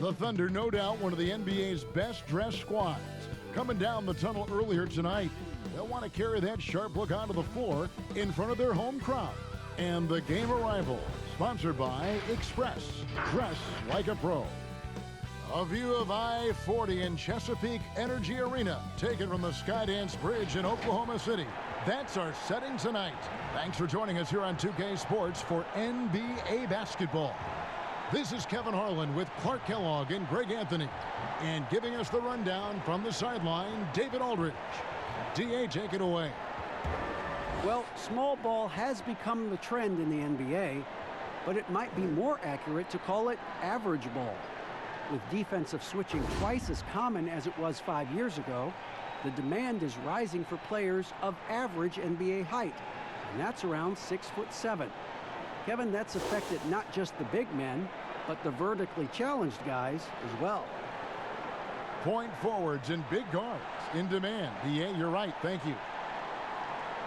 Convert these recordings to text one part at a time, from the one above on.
The Thunder, no doubt, one of the NBA's best-dressed squads. Coming down the tunnel earlier tonight, they'll want to carry that sharp look onto the floor in front of their home crowd. And the game arrival, sponsored by Express. Dress like a pro. A view of I-40 in Chesapeake Energy Arena, taken from the Skydance Bridge in Oklahoma City. That's our setting tonight. Thanks for joining us here on 2K Sports for NBA basketball. This is Kevin Harlan with Clark Kellogg and Greg Anthony. And giving us the rundown from the sideline, David Aldridge. DA, take it away. Well, small ball has become the trend in the NBA, but it might be more accurate to call it average ball. With defensive switching twice as common as it was 5 years ago, the demand is rising for players of average NBA height, and that's around 6'7". Kevin, that's affected not just the big men, but the vertically challenged guys as well. Point forwards and big guards in demand. DA, you're right. Thank you.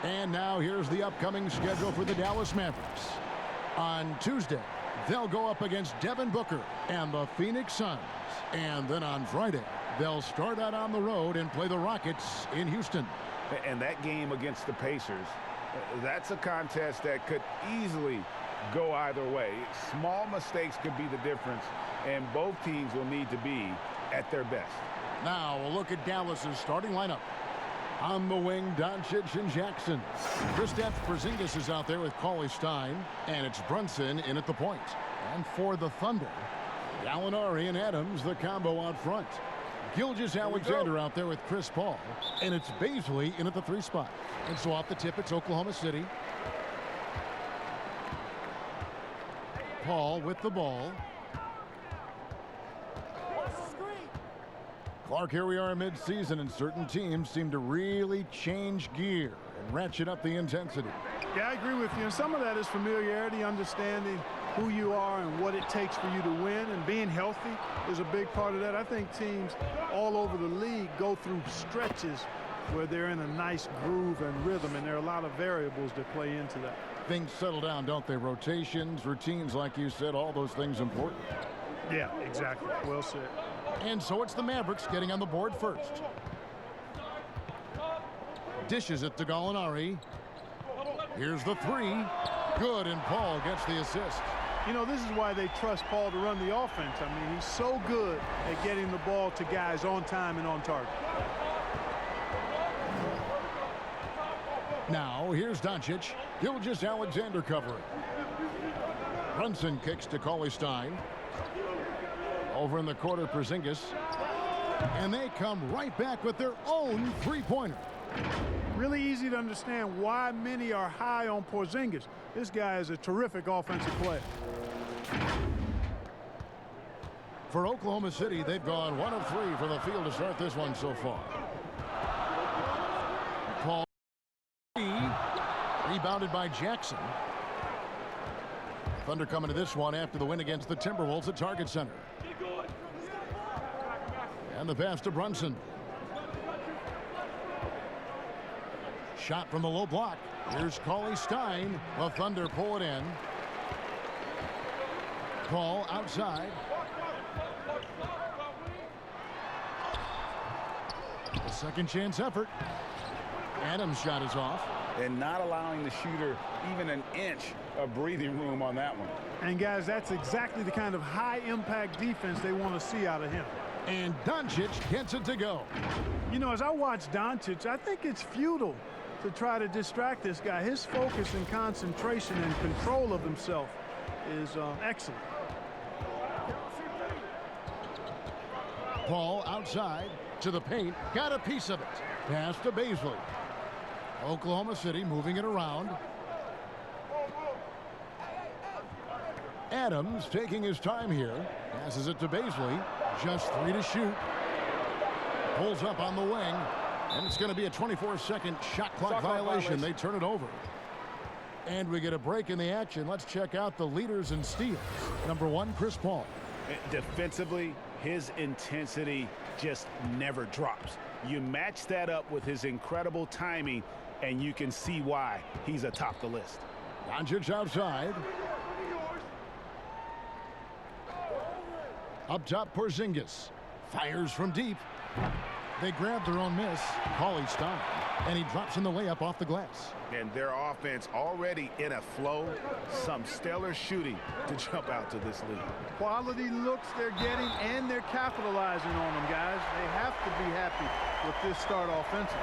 And now here's the upcoming schedule for the Dallas Mavericks. On Tuesday, they'll go up against Devin Booker and the Phoenix Suns. And then on Friday, they'll start out on the road and play the Rockets in Houston. And that game against the Pacers, that's a contest that could easily go either way. Small mistakes could be the difference, and both teams will need to be at their best. Now we'll look at Dallas's starting lineup. On the wing, Doncic and Jackson. Kristaps Porzingis is out there with Cauley-Stein, and it's Brunson in at the point. And for the Thunder, Gallinari and Adams, the combo out front. Gilgeous-Alexander out there with Chris Paul, and it's Bazley in at the 3 spot. And so off the tip, it's Oklahoma City. Paul with the ball. Clark, here we are mid-season, and certain teams seem to really change gear and ratchet up the intensity. Yeah, I agree with you. And some of that is familiarity, understanding who you are and what it takes for you to win, and being healthy is a big part of that. I think teams all over the league go through stretches where they're in a nice groove and rhythm, and there are a lot of variables that play into that. Things settle down, don't they? Rotations, routines, like you said, all those things important. Yeah, exactly. Well said. And so it's the Mavericks getting on the board first. Dishes it to Gallinari. Here's the 3. Good, and Paul gets the assist. You know, this is why they trust Paul to run the offense. I mean, he's so good at getting the ball to guys on time and on target. Now, here's Doncic. Gilgeous-Alexander covering. Brunson kicks to Cauley-Stein. Over in the corner, Porzingis. And they come right back with their own three-pointer. Really easy to understand why many are high on Porzingis. This guy is a terrific offensive player. For Oklahoma City, they've gone 1 of 3 from the field to start this one so far. Paul rebounded by Jackson. Thunder coming to this one after the win against the Timberwolves at Target Center. And the pass to Brunson. Shot from the low block. Here's Cauley-Stein. The Thunder pull it in. Paul outside. A second chance effort. Adams' shot is off. And not allowing the shooter even an inch of breathing room on that one. And guys, that's exactly the kind of high-impact defense they want to see out of him. And Doncic gets it to go. You know, as I watch Doncic, I think it's futile to try to distract this guy. His focus and concentration and control of himself is excellent. Paul outside to the paint. Got a piece of it. Pass to Bazley. Oklahoma City moving it around. Adams taking his time here. Passes it to Bazley. Just 3 to shoot. Pulls up on the wing. And it's going to be a 24-second shot clock violation. They turn it over. And we get a break in the action. Let's check out the leaders in steals. Number 1, Chris Paul. Defensively, his intensity just never drops. You match that up with his incredible timing, and you can see why he's atop the list. Doncic outside. Up top, Porzingis fires from deep. They grab their own miss. Cauley Stein, and he drops in the layup off the glass. And their offense already in a flow. Some stellar shooting to jump out to this lead. Quality looks they're getting, and they're capitalizing on them, guys. They have to be happy with this start offensively.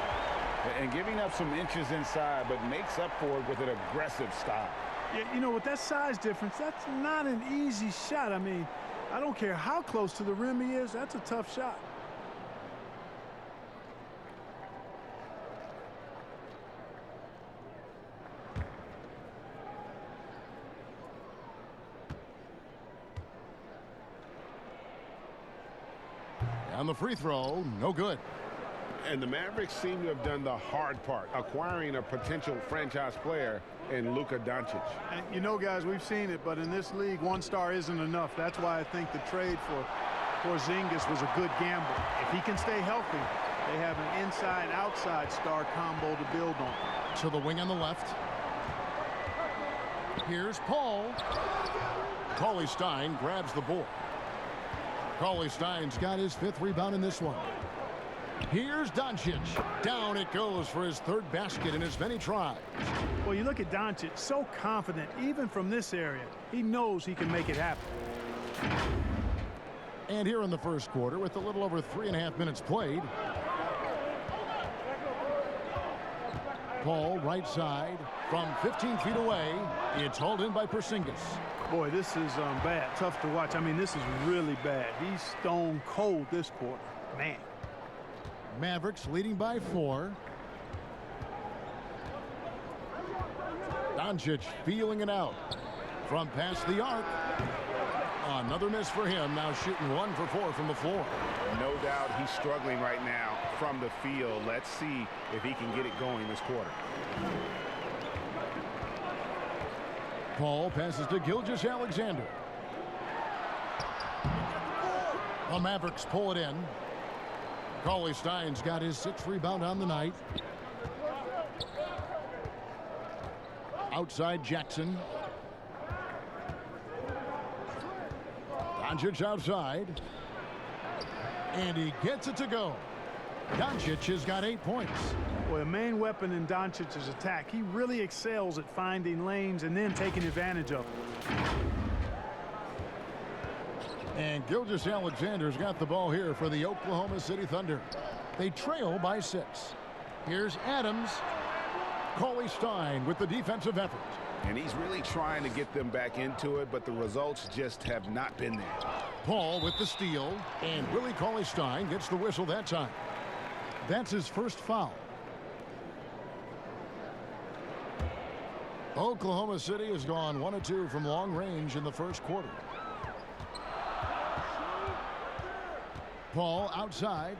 And giving up some inches inside, but makes up for it with an aggressive style. Yeah, you know, with that size difference, that's not an easy shot. I mean, I don't care how close to the rim he is, that's a tough shot. On the free throw, no good. And the Mavericks seem to have done the hard part, acquiring a potential franchise player in Luka Doncic. And you know, guys, we've seen it, but in this league, one star isn't enough. That's why I think the trade for Porzingis was a good gamble. If he can stay healthy, they have an inside-outside star combo to build on. To the wing on the left. Here's Paul. Cauley Stein grabs the board. Cauley Stein's got his 5th rebound in this one. Here's Doncic. Down it goes for his 3rd basket in as many tries. Well, you look at Doncic, so confident, even from this area. He knows he can make it happen. And here in the first quarter, with a little over 3.5 minutes played. Paul, right side, from 15 feet away. It's hauled in by Porzingis. Boy, this is bad. Tough to watch. I mean, this is really bad. He's stone cold this quarter. Man. Mavericks leading by 4. Doncic feeling it out from past the arc. Another miss for him. Now shooting 1 for 4 from the floor. No doubt he's struggling right now from the field. Let's see if he can get it going this quarter. Paul passes to Gilgeous-Alexander. The Mavericks pull it in. Cauley Stein's got his 6th rebound on the night. Outside Jackson. Doncic outside. And he gets it to go. Doncic has got 8 points. Well, the main weapon in Doncic's attack, he really excels at finding lanes and then taking advantage of them. And Gilgeous-Alexander's got the ball here for the Oklahoma City Thunder. They trail by 6. Here's Adams. Cauley Stein with the defensive effort. And he's really trying to get them back into it, but the results just have not been there. Paul with the steal, and Willie Cauley Stein gets the whistle that time. That's his first foul. Oklahoma City has gone 1 of 2 from long range in the first quarter. Paul outside.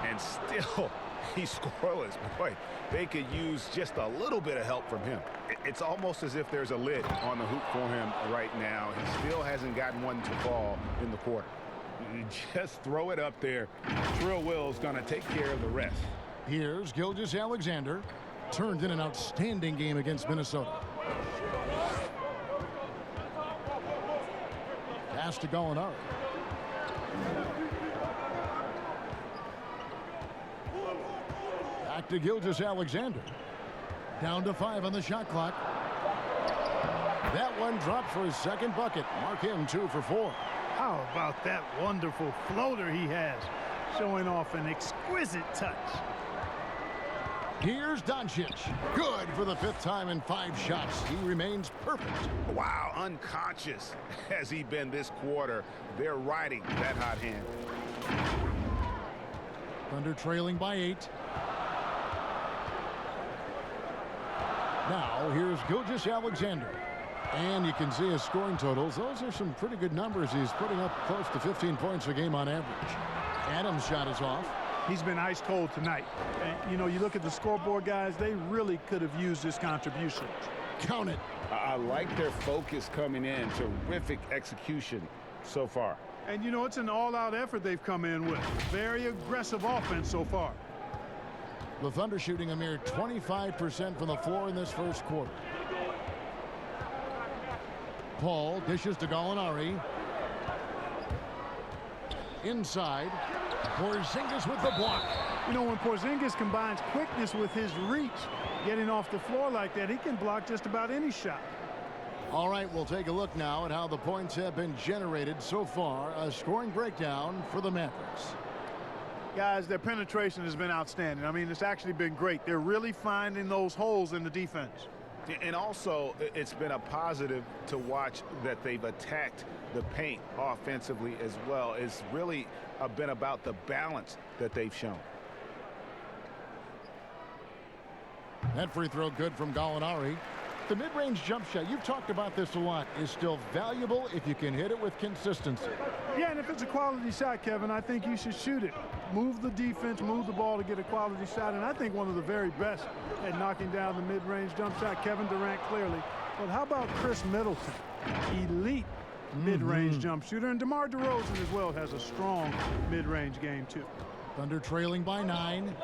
And still, he's scoreless. Boy, they could use just a little bit of help from him. It's almost as if there's a lid on the hoop for him right now. He still hasn't gotten one to fall in the quarter. Just throw it up there. Trill Will's going to take care of the rest. Here's Gilgeous-Alexander. Turned in an outstanding game against Minnesota. Pass to Gallinari. Back to Gilgeous-Alexander. Down to 5 on the shot clock. That one dropped for his 2nd bucket. Mark him 2 for 4. How about that wonderful floater he has, showing off an exquisite touch. Here's Doncic. Good for the 5th time in 5 shots. He remains perfect. Wow, unconscious has he been this quarter. They're riding that hot hand. Thunder trailing by 8. Now here's Gilgeous-Alexander. And you can see his scoring totals. Those are some pretty good numbers. He's putting up close to 15 points a game on average. Adams' shot is off. He's been ice cold tonight. And, you know, you look at the scoreboard, guys, they really could have used this contribution. Count it. I like their focus coming in. Terrific execution so far. And, you know, it's an all-out effort they've come in with. Very aggressive offense so far. The Thunder shooting a mere 25% from the floor in this first quarter. Paul dishes to Gallinari. inside. Porzingis with the block. You know, when Porzingis combines quickness with his reach, getting off the floor like that, he can block just about any shot. All right, we'll take a look now at how the points have been generated so far. A scoring breakdown for the Mavericks. Guys, their penetration has been outstanding. I mean, it's actually been great. They're really finding those holes in the defense. And also, it's been a positive to watch that they've attacked the paint offensively as well. It's really been about the balance that they've shown. That free throw good from Gallinari. The mid-range jump shot, you've talked about this a lot, is still valuable if you can hit it with consistency. Yeah, and if it's a quality shot, Kevin, I think you should shoot it. Move the defense, move the ball to get a quality shot, and I think one of the very best at knocking down the mid-range jump shot, Kevin Durant clearly. But how about Chris Middleton? Elite mid-range jump shooter, and DeMar DeRozan as well has a strong mid-range game too. Thunder trailing by 9.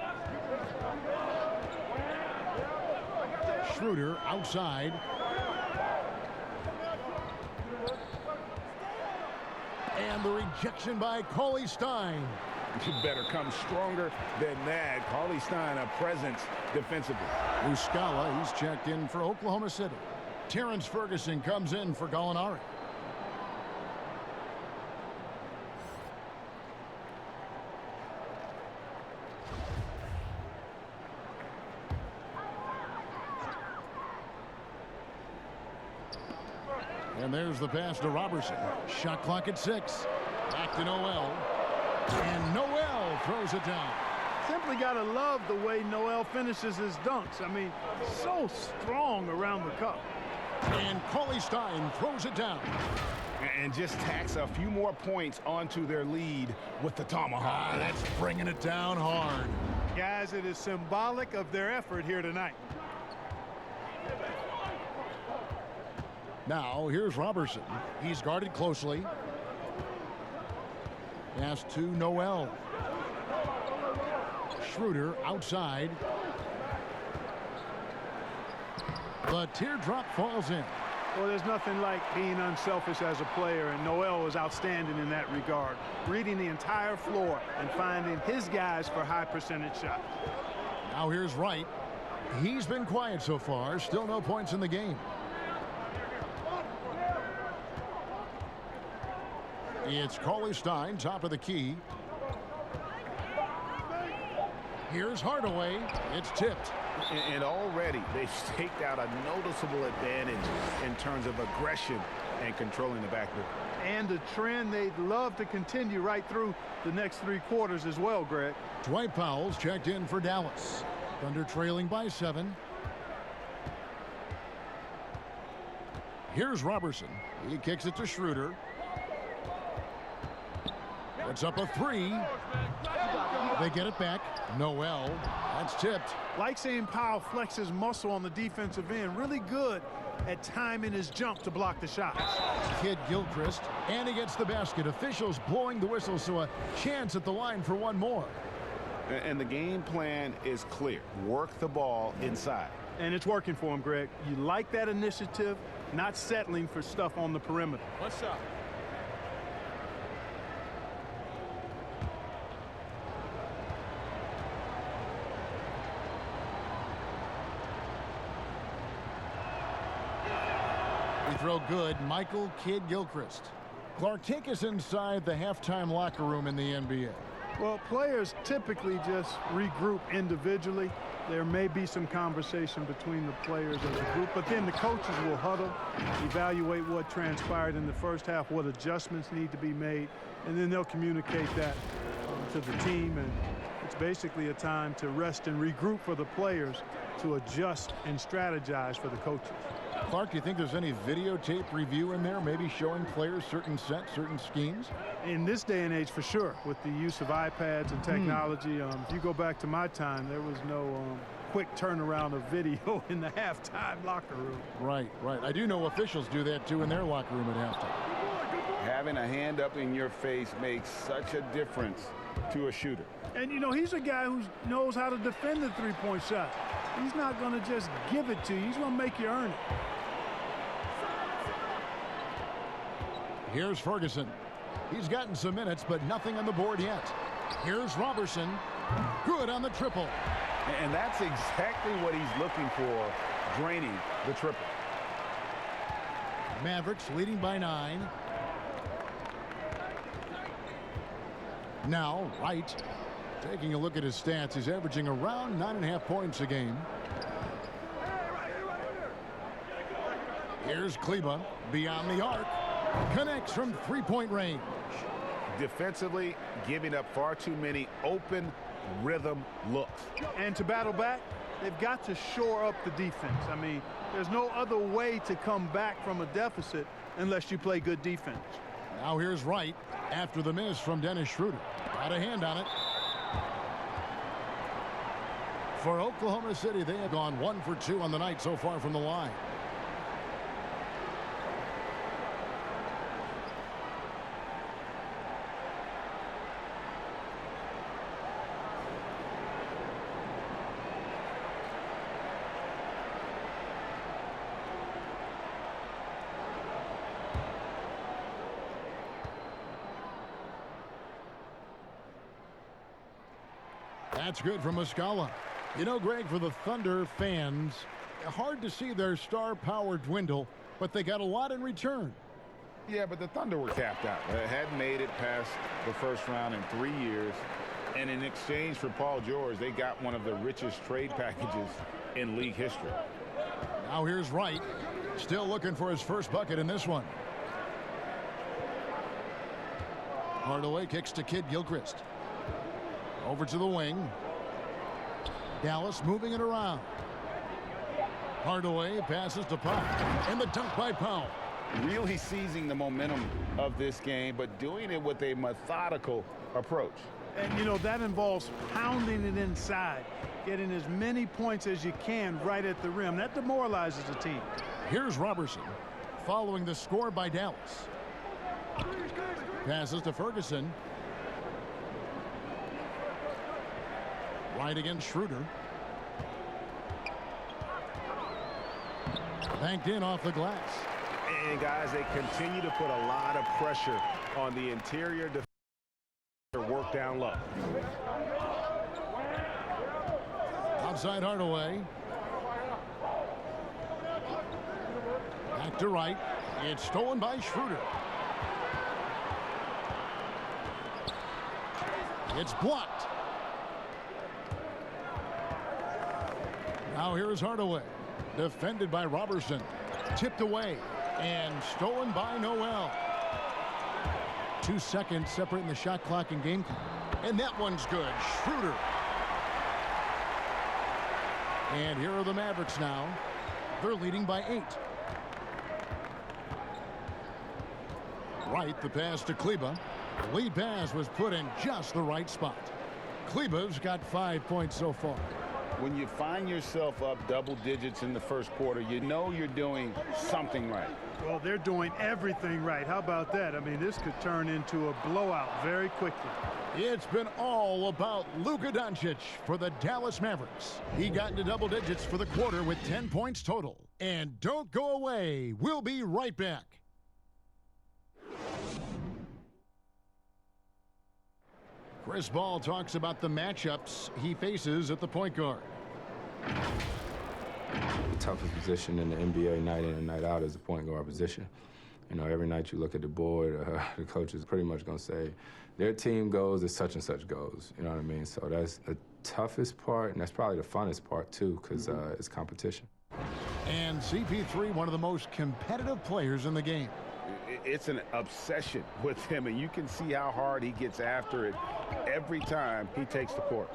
Schroeder outside. And the rejection by Cauley Stein. You better come stronger than that. Cauley Stein, a presence defensively. Muscala, he's checked in for Oklahoma City. Terrence Ferguson comes in for Gallinari. And there's the pass to Robertson. Shot clock at 6. Back to Noel. And Noel throws it down. Simply got to love the way Noel finishes his dunks. I mean, so strong around the cup. And Cauley Stein throws it down. And just tacks a few more points onto their lead with the tomahawk. That's bringing it down hard. Guys, it is symbolic of their effort here tonight. Now, here's Robertson. He's guarded closely. Pass to Noel. Schroeder outside. The teardrop falls in. Well, there's nothing like being unselfish as a player, and Noel was outstanding in that regard. Reading the entire floor and finding his guys for high percentage shots. Now here's Wright. He's been quiet so far. Still no points in the game. It's Cauley Stein, top of the key. Here's Hardaway. It's tipped. And already they've staked out a noticeable advantage in terms of aggression and controlling the backcourt. And a trend they'd love to continue right through the next 3 quarters as well, Greg. Dwight Powell's checked in for Dallas. Thunder trailing by 7. Here's Robertson. He kicks it to Schroeder. It's up a 3. They get it back. Noel. That's tipped. Like seeing Powell flex his muscle on the defensive end. Really good at timing his jump to block the shots. Kid Gilchrist. And he gets the basket. Officials blowing the whistle, so a chance at the line for one more. And the game plan is clear. Work the ball inside. And it's working for him, Greg. You like that initiative, not settling for stuff on the perimeter. What's up? Throw good. Michael Kidd Gilchrist. Clark, take us inside the halftime locker room in the NBA. Well, players typically just regroup individually. There may be some conversation between the players as a group, but then the coaches will huddle, evaluate what transpired in the first half, what adjustments need to be made, and then they'll communicate that to the team. And it's basically a time to rest and regroup for the players to adjust and strategize for the coaches. Clark, do you think there's any videotape review in there, maybe showing players certain sets, certain schemes? In this day and age, for sure, with the use of iPads and technology. If you go back to my time, there was no quick turnaround of video in the halftime locker room. Right, right. I do know officials do that, too, in their locker room at halftime. Having a hand up in your face makes such a difference to a shooter. And, you know, he's a guy who knows how to defend the three-point shot. He's not going to just give it to you. He's going to make you earn it. Here's Ferguson. He's gotten some minutes, but nothing on the board yet. Here's Robertson. Good on the triple. And that's exactly what he's looking for, draining the triple. Mavericks leading by 9. Now, Wright, taking a look at his stats, he's averaging around 9.5 points a game. Here's Kleba, beyond the arc. Connects from three-point range. Defensively, giving up far too many open rhythm looks. And to battle back, they've got to shore up the defense. I mean, there's no other way to come back from a deficit unless you play good defense. Now here's Wright after the miss from Dennis Schroeder. Got a hand on it. For Oklahoma City, they have gone 1 for 2 on the night so far from the line. That's good from Muscala. You know, Greg, for the Thunder fans, hard to see their star power dwindle, but they got a lot in return. Yeah, but the Thunder were tapped out. They hadn't made it past the first round in 3 years. And in exchange for Paul George, they got one of the richest trade packages in league history. Now here's Wright, still looking for his first bucket in this one. Hardaway kicks to Kid Gilchrist. Over to the wing. Dallas moving it around. Hardaway passes to Powell. And the dunk by Powell. Really seizing the momentum of this game, but doing it with a methodical approach. And, you know, that involves pounding it inside, getting as many points as you can right at the rim. That demoralizes the team. Here's Robertson following the score by Dallas. Passes to Ferguson. Right against Schroeder. Banked in off the glass. And guys, they continue to put a lot of pressure on the interior defender, work down low. Outside Hardaway. Back to Wright. It's stolen by Schroeder. It's blocked. Now here's Hardaway. Defended by Robertson. Tipped away. And stolen by Noel. 2 seconds separating the shot clock and game clock. And that one's good. Schroeder. And here are the Mavericks now. They're leading by 8. Wright, the pass to Kleba. The lead pass was put in just the right spot. Kleba's got 5 points so far. When you find yourself up double digits in the first quarter, you know you're doing something right. Well, they're doing everything right. How about that? I mean, this could turn into a blowout very quickly. It's been all about Luka Doncic for the Dallas Mavericks. He got into double digits for the quarter with 10 points total. And don't go away. We'll be right back. Chris Ball talks about the matchups he faces at the point guard. The toughest position in the NBA night in and night out is the point guard position. You know, every night you look at the board, the coach is pretty much going to say, their team goes as such and such goes. You know what I mean? So that's the toughest part, and that's probably the funnest part, too, because it's competition. And CP3, one of the most competitive players in the game. It's an obsession with him, and you can see how hard he gets after it every time he takes the court.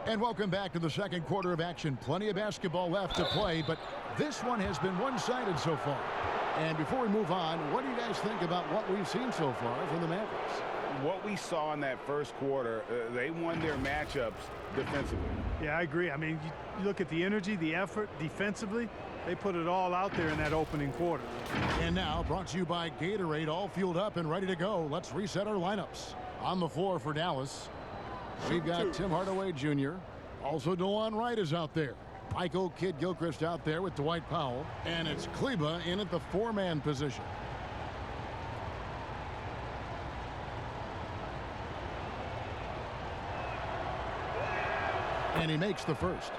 And welcome back to the second quarter of action. Plenty of basketball left to play, but this one has been one-sided so far. And before we move on, what do you guys think about what we've seen so far from the Mavericks? What we saw in that first quarter, they won their matchups defensively. Yeah, I agree. I mean, you look at the energy, the effort defensively, they put it all out there in that opening quarter. And now, brought to you by Gatorade, all fueled up and ready to go. Let's reset our lineups. On the floor for Dallas, we've got Tim Hardaway Jr. Also, DeLon Wright is out there. Michael Kidd Gilchrist out there with Dwight Powell. And it's Kleba in at the 4-man position. And he makes the first.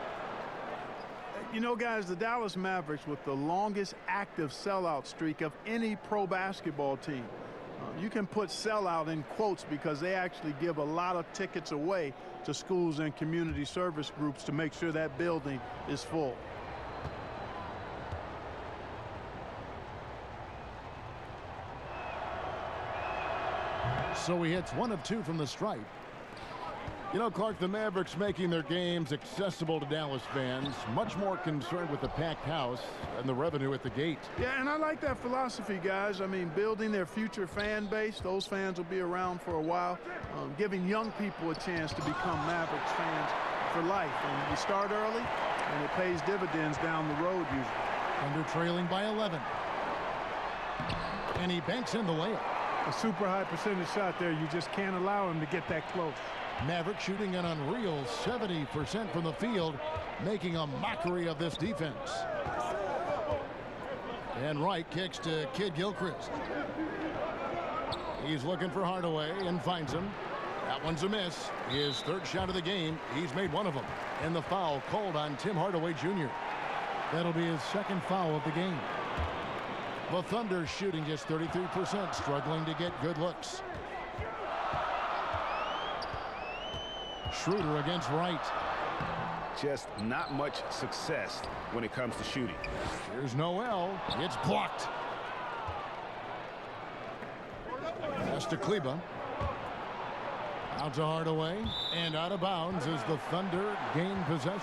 You know, guys, the Dallas Mavericks with the longest active sellout streak of any pro basketball team. You can put sellout in quotes because they actually give a lot of tickets away to schools and community service groups to make sure that building is full. So he hits 1 of 2 from the stripe. You know, Clark, the Mavericks making their games accessible to Dallas fans, much more concerned with the packed house and the revenue at the gate. Yeah, and I like that philosophy, guys. I mean, building their future fan base. Those fans will be around for a while. Giving young people a chance to become Mavericks fans for life. And you start early, and it pays dividends down the road usually. Thunder trailing by 11. And he banks in the layup. A super high percentage shot there. You just can't allow him to get that close. Mavericks shooting an unreal 70% from the field, making a mockery of this defense. And Wright kicks to Kid Gilchrist. He's looking for Hardaway and finds him. That one's a miss. His third shot of the game. He's made one of them. And the foul called on Tim Hardaway Jr. That'll be his second foul of the game. The Thunder shooting just 33%, struggling to get good looks. Schroeder against Wright. Just not much success when it comes to shooting. Here's Noel. It's blocked. Pass to Kleba. Out to Hardaway. And out of bounds as the Thunder gain possession.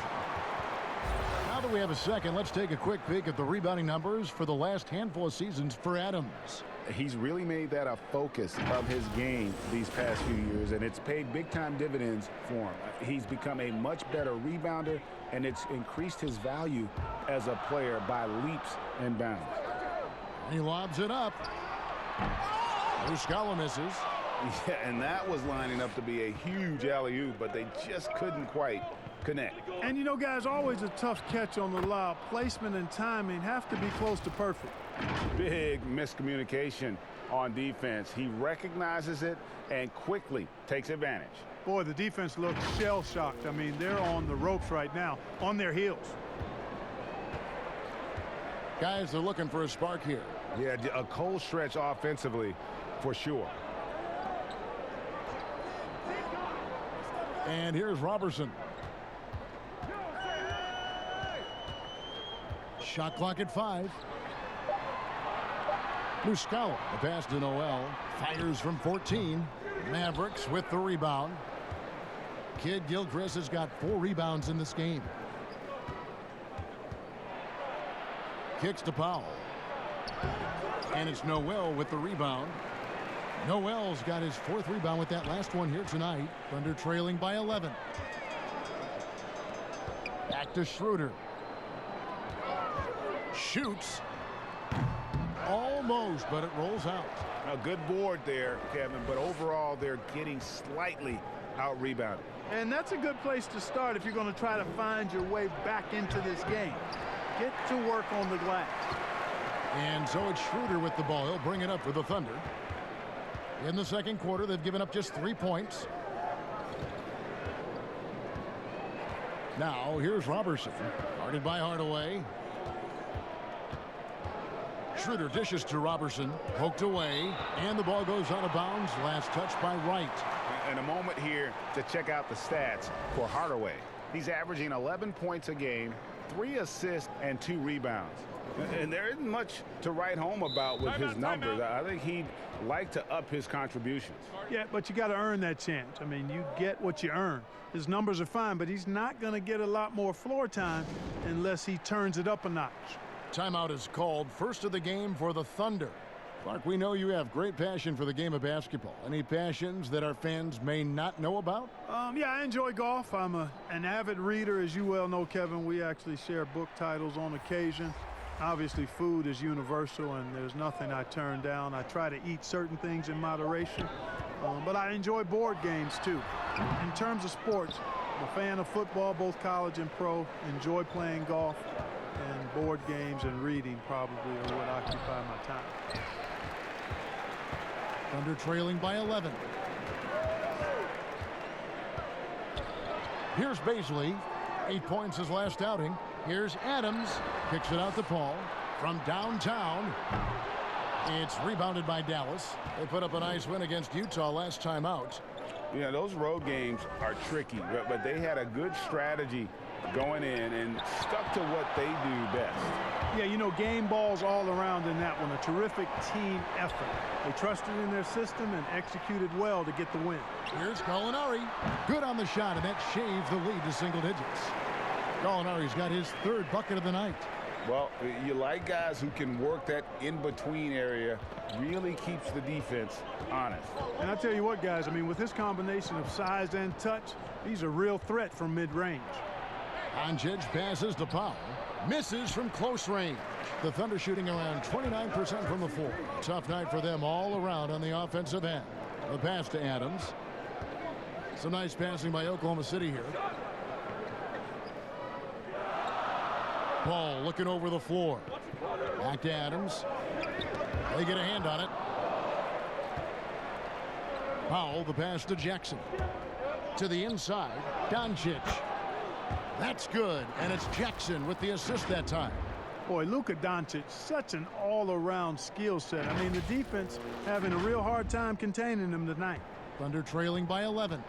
Now that we have a second, let's take a quick peek at the rebounding numbers for the last handful of seasons for Adams. He's really made that a focus of his game these past few years, and it's paid big-time dividends for him. He's become a much better rebounder, and it's increased his value as a player by leaps and bounds. He lobs it up. Muscala misses. Yeah, and that was lining up to be a huge alley-oop, but they just couldn't quite connect. And you know, guys, always a tough catch on the lob. Placement and timing have to be close to perfect. Big miscommunication on defense. He recognizes it and quickly takes advantage. Boy, the defense looks shell-shocked. I mean, they're on the ropes right now, on their heels. Guys, they're looking for a spark here. Yeah, a cold stretch offensively for sure. And here's Robertson. Shot clock at 5. Muscala, the pass to Noel. Fires from 14. Mavericks with the rebound. Kid Gilchrist has got 4 rebounds in this game. Kicks to Powell. And it's Noel with the rebound. Noel's got his 4th rebound with that last one here tonight. Thunder trailing by 11. Back to Schroeder. Shoots. Almost, but it rolls out. A good board there, Kevin, but overall they're getting slightly out-rebounded. And that's a good place to start if you're going to try to find your way back into this game. Get to work on the glass. And so it's Schroeder with the ball. He'll bring it up for the Thunder. In the second quarter, they've given up just 3 points. Now, here's Robertson. Guarded by Hardaway. Schroeder dishes to Robertson. Poked away. And the ball goes out of bounds. Last touch by Wright. And a moment here to check out the stats for Hardaway. He's averaging 11 points a game, 3 assists, and 2 rebounds. And there isn't much to write home about with his numbers. I think he'd like to up his contributions. Yeah, but you got to earn that chance. I mean, you get what you earn. His numbers are fine, but he's not going to get a lot more floor time unless he turns it up a notch. Timeout is called. First of the game for the Thunder. Clark, we know you have great passion for the game of basketball. Any passions that our fans may not know about? Yeah, I enjoy golf. I'm an avid reader, as you well know, Kevin. We actually share book titles on occasion. Obviously, food is universal, and there's nothing I turn down. I try to eat certain things in moderation, but I enjoy board games, too. In terms of sports, I'm a fan of football, both college and pro. Enjoy playing golf, and board games and reading probably are what occupy my time. Thunder trailing by 11. Here's Baisley. 8 points his last outing. Here's Adams. Kicks it out to Paul. From downtown. It's rebounded by Dallas. They put up a nice win against Utah last time out. Yeah, those road games are tricky, but they had a good strategy going in and stuck to what they do best. Yeah, you know, game balls all around in that one. A terrific team effort. They trusted in their system and executed well to get the win. Here's Gallinari. Good on the shot, and that shaves the lead to single digits. Gallinari's got his 3rd bucket of the night. Well, you like guys who can work that in-between area, really keeps the defense honest. And I tell you what, guys, I mean, with this combination of size and touch, he's a real threat from mid-range. Doncic passes to Powell. Misses from close range. The Thunder shooting around 29% from the floor. Tough night for them all around on the offensive end. The pass to Adams. Some nice passing by Oklahoma City here. Paul looking over the floor. Back to Adams. They get a hand on it. Powell, the pass to Jackson. To the inside. Doncic. That's good, and it's Jackson with the assist that time. Boy, Luka Doncic, such an all-around skill set. I mean, the defense having a real hard time containing him tonight. Thunder trailing by 11.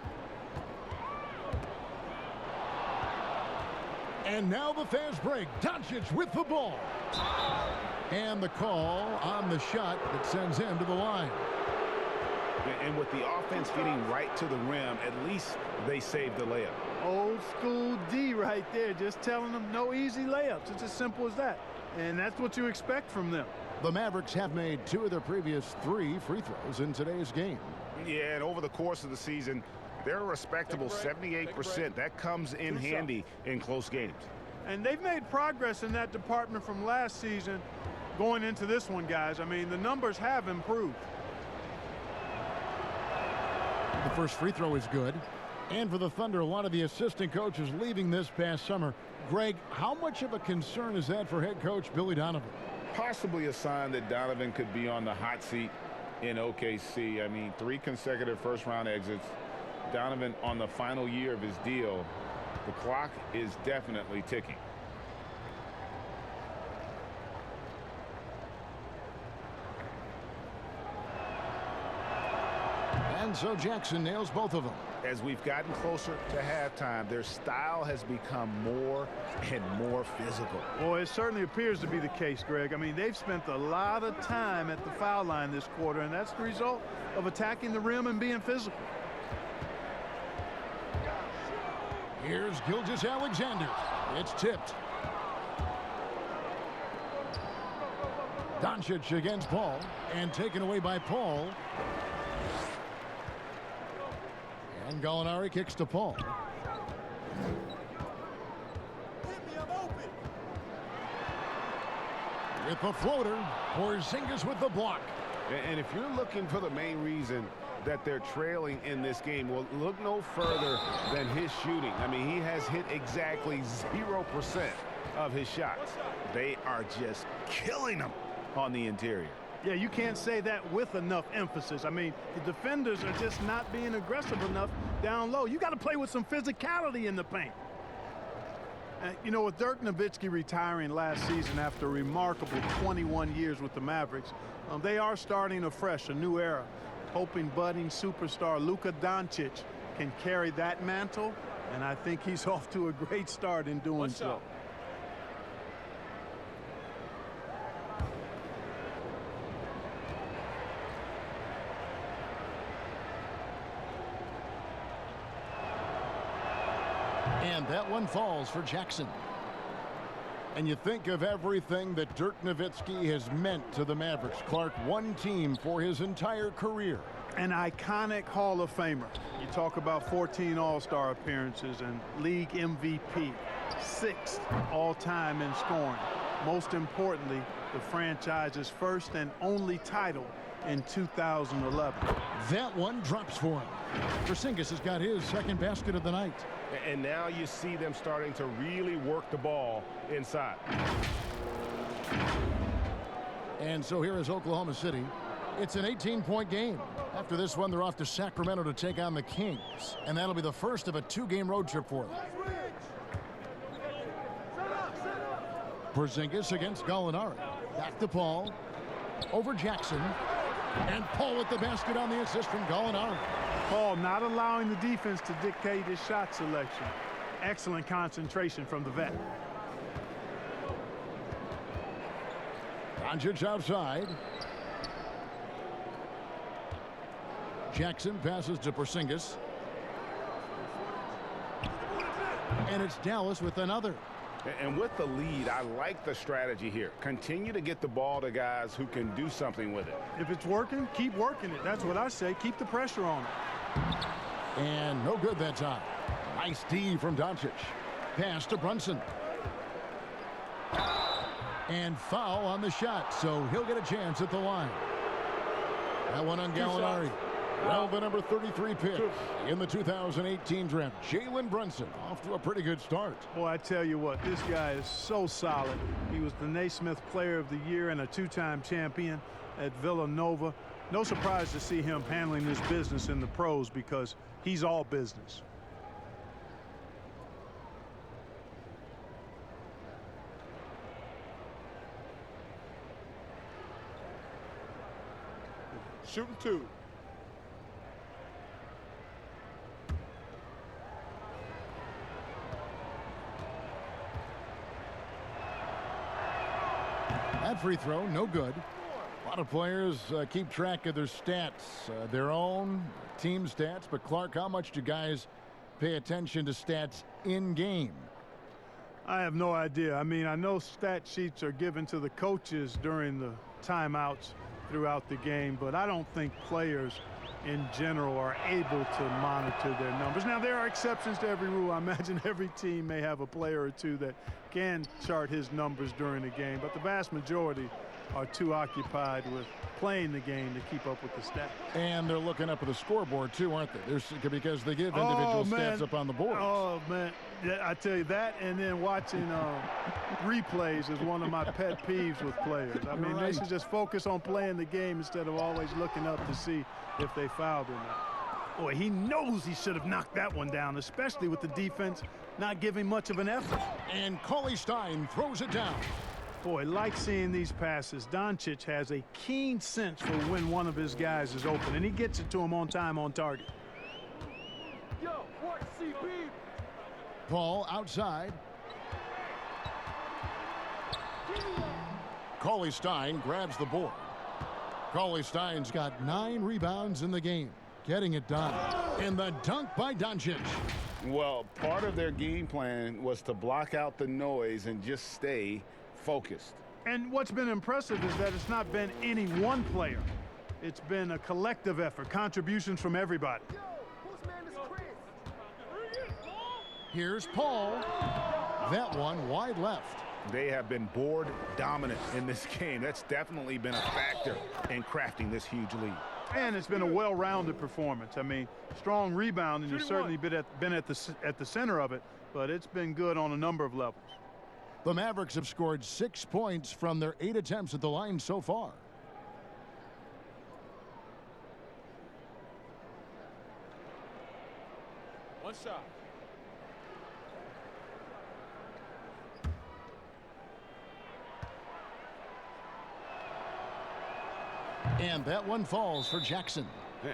And now the fast break. Doncic with the ball. And the call on the shot that sends him to the line. And with the offense getting right to the rim, at least they saved the layup. Old school D right there, just telling them no easy layups. It's as simple as that. And that's what you expect from them. The Mavericks have made 2 of their previous 3 free throws in today's game. Yeah, and over the course of the season, they're a respectable 78%. That comes in handy in close games. And they've made progress in that department from last season going into this one, guys. I mean, the numbers have improved. The first free throw is good. And for the Thunder, a lot of the assistant coaches leaving this past summer. Greg, how much of a concern is that for head coach Billy Donovan? Possibly a sign that Donovan could be on the hot seat in OKC. I mean, 3 consecutive first-round exits. Donovan on the final year of his deal. The clock is definitely ticking. And so Jackson nails both of them. As we've gotten closer to halftime, their style has become more and more physical. Well, it certainly appears to be the case, Greg. I mean, they've spent a lot of time at the foul line this quarter, and that's the result of attacking the rim and being physical. Here's Gilgeous-Alexander. It's tipped. Doncic against Paul, and taken away by Paul. And Gallinari kicks to Paul. With the floater, Porzingis with the block. And if you're looking for the main reason that they're trailing in this game, well, look no further than his shooting. I mean, he has hit exactly 0% of his shots. They are just killing them on the interior. Yeah, you can't say that with enough emphasis. I mean, the defenders are just not being aggressive enough down low. You got to play with some physicality in the paint. You know, with Dirk Nowitzki retiring last season after a remarkable 21 years with the Mavericks, they are starting afresh, a new era. Hoping budding superstar Luka Doncic can carry that mantle, and I think he's off to a great start in doing so. And that one falls for Jackson. And you think of everything that Dirk Nowitzki has meant to the Mavericks. Clark, one team for his entire career. An iconic Hall of Famer. You talk about 14 All-Star appearances and league MVP. 6th all-time in scoring. Most importantly, the franchise's first and only title in 2011. That one drops for him. Porzingis has got his second basket of the night. And now you see them starting to really work the ball inside. And so here is Oklahoma City. It's an 18-point game. After this one, they're off to Sacramento to take on the Kings. And that'll be the first of a 2-game road trip for them. Porzingis against Gallinari. Back to Paul. Over Jackson. And Paul with the basket on the assist from Gallinari. Paul not allowing the defense to dictate his shot selection. Excellent concentration from the vet. Doncic outside. Jackson passes to Porzingis. And it's Dallas with another. And with the lead, I like the strategy here. Continue to get the ball to guys who can do something with it. If it's working, keep working it. That's what I say. Keep the pressure on it. And no good that time. Nice D from Doncic. Pass to Brunson. And foul on the shot, so he'll get a chance at the line. That one on Gallinari. Well, the number 33 pick in the 2018 draft, Jalen Brunson, off to a pretty good start. Boy, I tell you what, this guy is so solid. He was the Naismith Player of the Year and a 2-time champion at Villanova. No surprise to see him handling this business in the pros because he's all business. Shooting 2. That free throw, no good. A lot of players keep track of their stats, their own team stats. But, Clark, how much do guys pay attention to stats in game? I have no idea. I mean, I know stat sheets are given to the coaches during the timeouts throughout the game, but I don't think players in general are able to monitor their numbers. Now, there are exceptions to every rule. I imagine every team may have a player or two that can chart his numbers during the game, but the vast majority are too occupied with playing the game to keep up with the stats. And they're looking up at the scoreboard, too, aren't they? Because they give individual stats up on the board. Oh, man. Yeah, I tell you that, and then watching replays is one of my pet peeves with players. I mean, they should just focus on playing the game instead of always looking up to see if they fouled or not. Boy, he knows he should have knocked that one down, especially with the defense not giving much of an effort. And Cauley Stein throws it down. Boy, like seeing these passes. Doncic has a keen sense for when one of his guys is open, and he gets it to him on time, on target. Yo, watch CB. Paul outside. Cauley Stein grabs the board. Cauley Stein's got 9 rebounds in the game, getting it done. And the dunk by Doncic. Well, part of their game plan was to block out the noise and just stay focused. And what's been impressive is that it's not been any one player. It's been a collective effort, contributions from everybody. Yo, whose man is Chris? Here's Paul. That one wide left. They have been board dominant in this game. That's definitely been a factor in crafting this huge lead. And it's been a well-rounded performance. I mean, strong rebounding has certainly been at the center of it, but it's been good on a number of levels. The Mavericks have scored 6 points from their 8 attempts at the line so far. One shot. And that one falls for Jackson.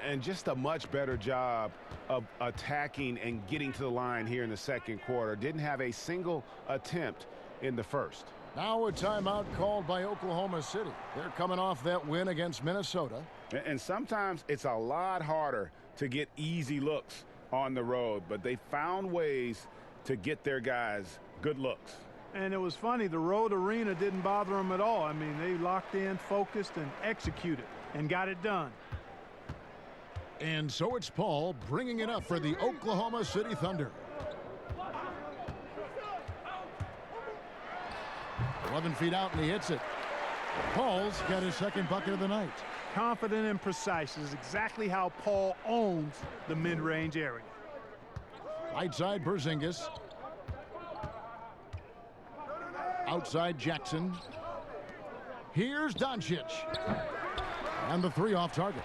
And just a much better job of attacking and getting to the line here in the second quarter. Didn't have a single attempt in the first. Now a timeout called by Oklahoma City. They're coming off that win against Minnesota. And sometimes it's a lot harder to get easy looks on the road, but they found ways to get their guys good looks. And it was funny, the road arena didn't bother them at all. I mean, they locked in, focused, and executed, and got it done. And so it's Paul bringing it up for the Oklahoma City Thunder. 11 feet out, and he hits it. Paul's got his second bucket of the night. Confident and precise is exactly how Paul owns the mid-range area. Right side, Porzingis. Outside, Jackson. Here's Doncic. And the 3 off target.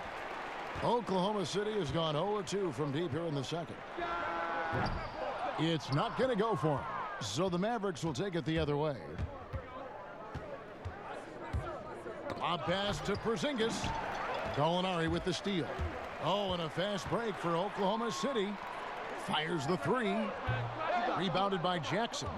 Oklahoma City has gone 0-2 from deep here in the second. It's not going to go for him. So the Mavericks will take it the other way. A pass to Porzingis. Gallinari with the steal. Oh, and a fast break for Oklahoma City. Fires the 3. Rebounded by Jackson.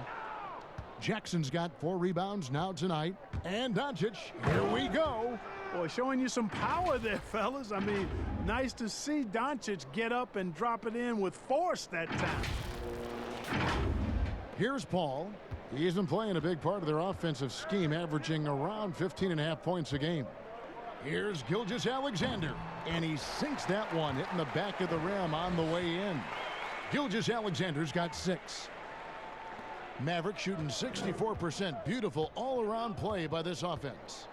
Jackson's got 4 rebounds now tonight. And Doncic, here we go. Boy, showing you some power there, fellas. I mean, nice to see Doncic get up and drop it in with force that time. Here's Paul. He isn't playing a big part of their offensive scheme, averaging around 15.5 points a game. Here's Gilgeous-Alexander, and he sinks that one, hitting the back of the rim on the way in. Gilgeous-Alexander's got 6. Mavericks shooting 64%. Beautiful all-around play by this offense.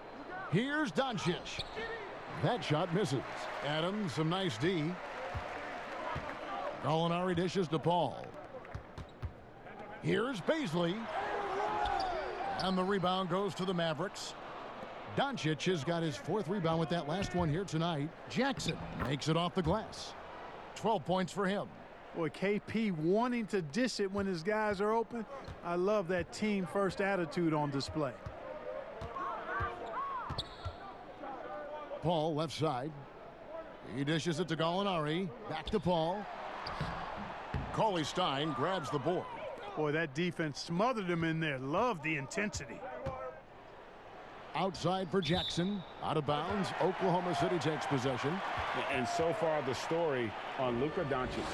Here's Doncic. That shot misses. Adams, some nice D. Gallinari dishes to Paul. Here's Paisley. And the rebound goes to the Mavericks. Doncic has got his 4th rebound with that last one here tonight. Jackson makes it off the glass. 12 points for him. Boy, KP wanting to dish it when his guys are open. I love that team-first attitude on display. Paul left side. He dishes it to Gallinari. Back to Paul. Cauley Stein grabs the board. Boy, that defense smothered him in there. Love the intensity. Outside for Jackson. Out of bounds. Oklahoma City takes possession. And so far the story on Luka Doncic,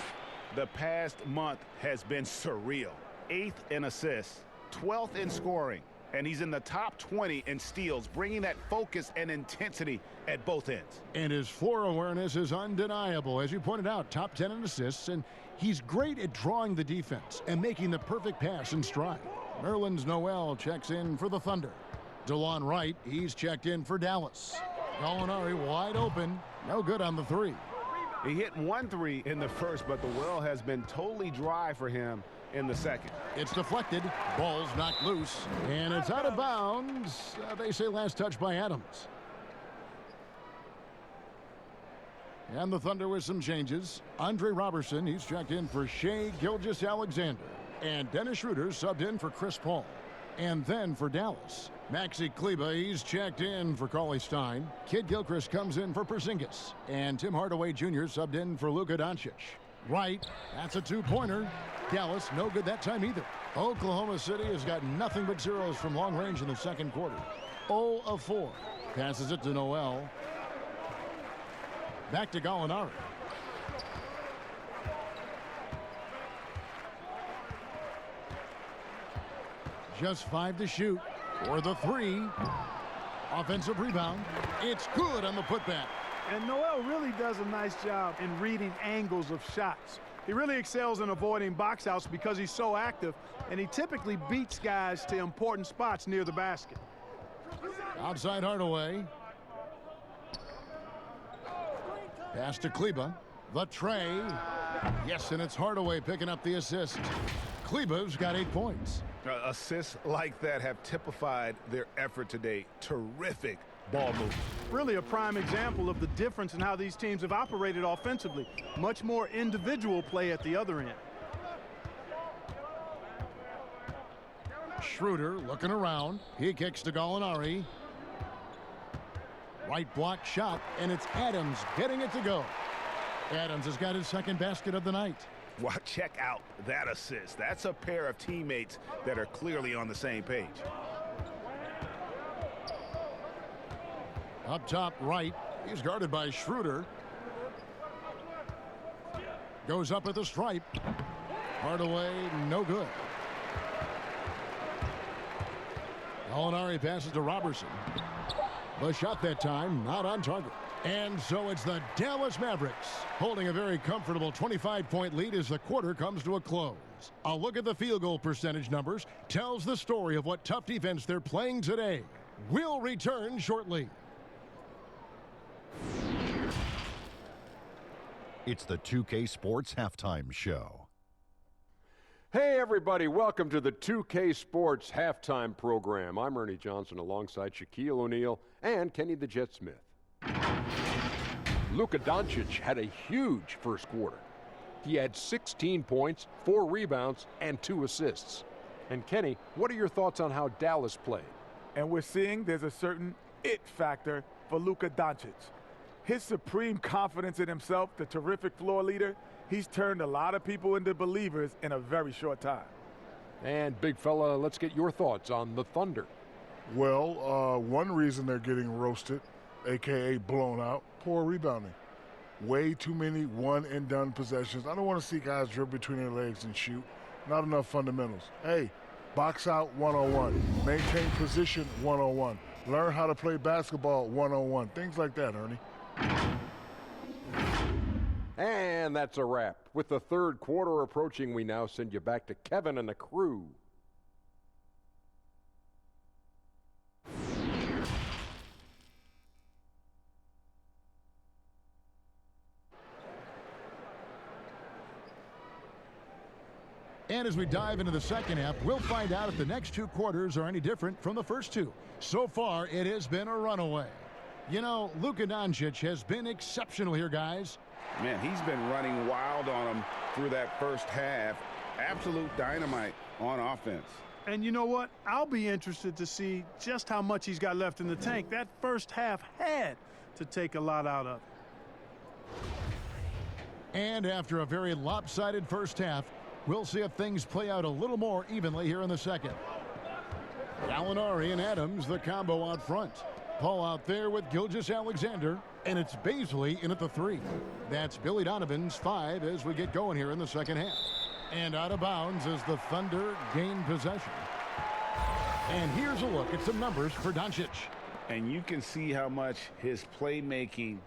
the past month has been surreal. 8th in assists, 12th in scoring, and he's in the top 20 in steals, bringing that focus and intensity at both ends. And his floor awareness is undeniable. As you pointed out, top 10 in assists, and he's great at drawing the defense and making the perfect pass in stride. Nerlens Noel checks in for the Thunder. DeLon Wright, he's checked in for Dallas. Gallinari wide open. No good on the 3. He hit 1 3 in the first, but the well has been totally dry for him in the second. It's deflected. Ball's knocked loose. And it's out of bounds. They say last touch by Adams. And the Thunder with some changes. Andre Robertson, he's checked in for Shai Gilgeous-Alexander. And Dennis Schroeder subbed in for Chris Paul. And then for Dallas, Maxi Kleber, he's checked in for Cauley Stein. Kid Gilchrist comes in for Porzingis. And Tim Hardaway Jr. subbed in for Luka Doncic. Right, that's a 2-pointer. Dallas, no good that time either. Oklahoma City has got nothing but zeros from long range in the second quarter. 0 of 4. Passes it to Noel. Back to Gallinari. Just 5 to shoot for the 3. Offensive rebound. It's good on the putback. And Noel really does a nice job in reading angles of shots. He really excels in avoiding box outs because he's so active, and he typically beats guys to important spots near the basket. Outside Hardaway. Pass to Kleber. The tray. Yes, and it's Hardaway picking up the assist. Kleber's got 8 points. Assists like that have typified their effort today. Terrific ball movement. Really a prime example of the difference in how these teams have operated offensively. Much more individual play at the other end. Schroeder looking around. He kicks to Gallinari. Right block shot, and it's Adams getting it to go. Adams has got his second basket of the night. Wow, check out that assist. That's a pair of teammates that are clearly on the same page. Up top right, he's guarded by Schroeder. Goes up at the stripe. Hardaway, no good. Gallinari passes to Robertson. The shot that time, not on target. And so it's the Dallas Mavericks holding a very comfortable 25-point lead as the quarter comes to a close. A look at the field goal percentage numbers tells the story of what tough defense they're playing today. We'll return shortly. It's the 2K Sports Halftime Show. Hey everybody, welcome to the 2K Sports Halftime Program. I'm Ernie Johnson alongside Shaquille O'Neal and Kenny the Jet Smith. Luka Doncic had a huge first quarter. He had 16 points, 4 rebounds, and 2 assists. And Kenny, what are your thoughts on how Dallas played? And we're seeing there's a certain it factor for Luka Doncic. His supreme confidence in himself, the terrific floor leader, he's turned a lot of people into believers in a very short time. And big fella, let's get your thoughts on the Thunder. Well, one reason they're getting roasted, a.k.a. blown out, poor rebounding. Way too many one-and-done possessions. I don't want to see guys dribble between their legs and shoot. Not enough fundamentals. Hey, box out 101. Maintain position 101. Learn how to play basketball 101. Things like that, Ernie. And that's a wrap. With the third quarter approaching, we now send you back to Kevin and the crew. And as we dive into the second half, we'll find out if the next 2 quarters are any different from the first 2. So far, it has been a runaway. You know, Luka Doncic has been exceptional here, guys. Man, he's been running wild on him through that first half. Absolute dynamite on offense. And you know what? I'll be interested to see just how much he's got left in the tank. That first half had to take a lot out of it. And after a very lopsided first half, we'll see if things play out a little more evenly here in the second. Gallinari and Adams, the combo out front. Paul out there with Gilgeous-Alexander, and it's Baisley in at the 3. That's Billy Donovan's 5 as we get going here in the second half. And out of bounds as the Thunder gain possession. And here's a look at some numbers for Doncic. And you can see how much his playmaking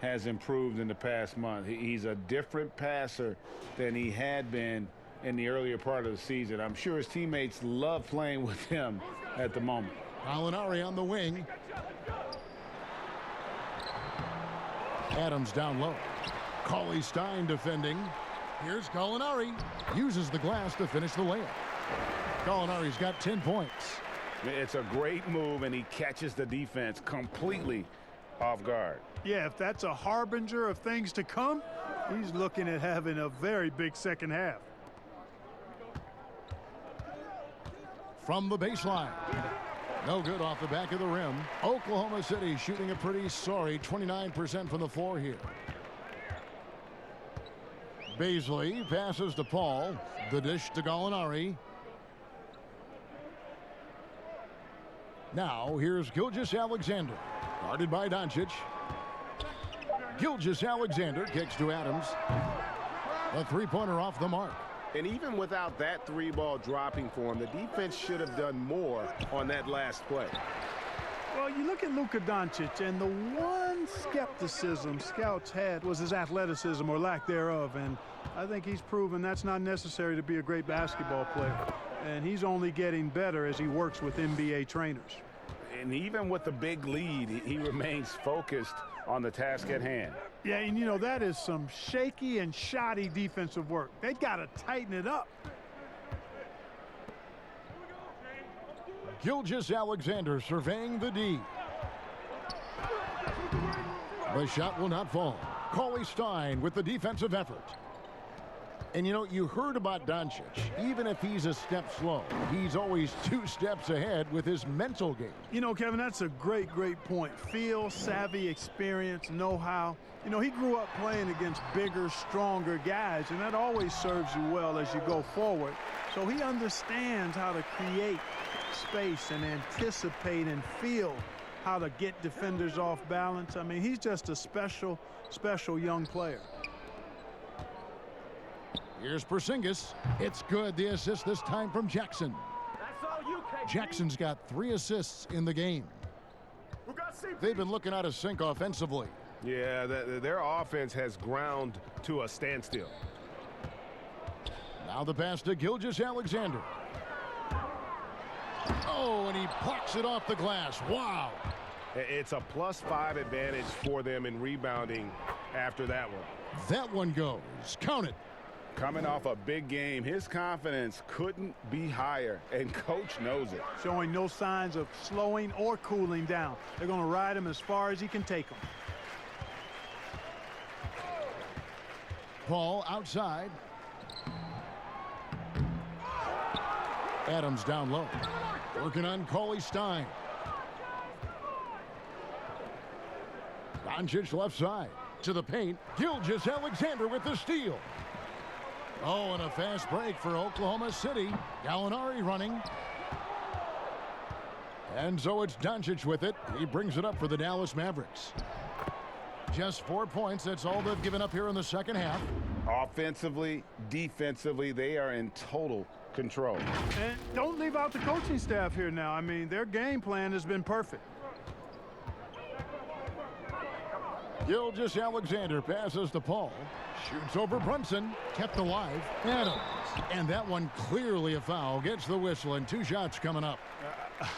has improved in the past month. He's a different passer than he had been in the earlier part of the season. I'm sure his teammates love playing with him at the moment. Gallinari on the wing. Adams down low. Cauley-Stein defending. Here's Gallinari. Uses the glass to finish the layup. Gallinari's got 10 points. It's a great move, and he catches the defense completely off guard. Yeah, if that's a harbinger of things to come, he's looking at having a very big second half. From the baseline. No good off the back of the rim. Oklahoma City shooting a pretty sorry 29% from the floor here. Baisley passes to Paul. The dish to Gallinari. Now here's Gilgeous-Alexander. Guarded by Doncic. Gilgeous-Alexander kicks to Adams. A three-pointer off the mark. And even without that 3-ball dropping for him, the defense should have done more on that last play. Well, you look at Luka Doncic, and the one skepticism scouts had was his athleticism or lack thereof. And I think he's proven that's not necessary to be a great basketball player. And he's only getting better as he works with NBA trainers. And even with the big lead, he remains focused on the task at hand. Yeah, and you know, that is some shaky and shoddy defensive work. They've got to tighten it up. Gilgeous-Alexander surveying the D. The shot will not fall. Cauley-Stein with the defensive effort. And you know, you heard about Doncic. Even if he's a step slow, he's always 2 steps ahead with his mental game. You know, Kevin, that's a great point. Feel, savvy, experience, know-how. You know, he grew up playing against bigger, stronger guys, and that always serves you well as you go forward. So he understands how to create space and anticipate and feel how to get defenders off balance. I mean, he's just a special young player. Here's Porzingis. It's good. The assist this time from Jackson. That's all you, KG. Jackson's got 3 assists in the game. They've been looking out of sync offensively. Yeah, their offense has ground to a standstill. Now the pass to Gilgeous-Alexander. Oh, and he plucks it off the glass. Wow. It's a +5 advantage for them in rebounding after that one. That one goes. Count it. Coming off a big game, his confidence couldn't be higher, and coach knows it. Showing no signs of slowing or cooling down. They're going to ride him as far as he can take him. Paul outside. Adams down low. Working on Cauley Stein. Doncic left side. To the paint. Gilgeous-Alexander with the steal. Oh, and a fast break for Oklahoma City. Gallinari running. And so it's Doncic with it. He brings it up for the Dallas Mavericks. Just 4 points. That's all they've given up here in the second half. Offensively, defensively, they are in total control. And don't leave out the coaching staff here now. I mean, their game plan has been perfect. Gilgeous-Alexander passes to Paul. Shoots over Brunson. Kept alive. Adams. And that one clearly a foul. Gets the whistle and 2 shots coming up.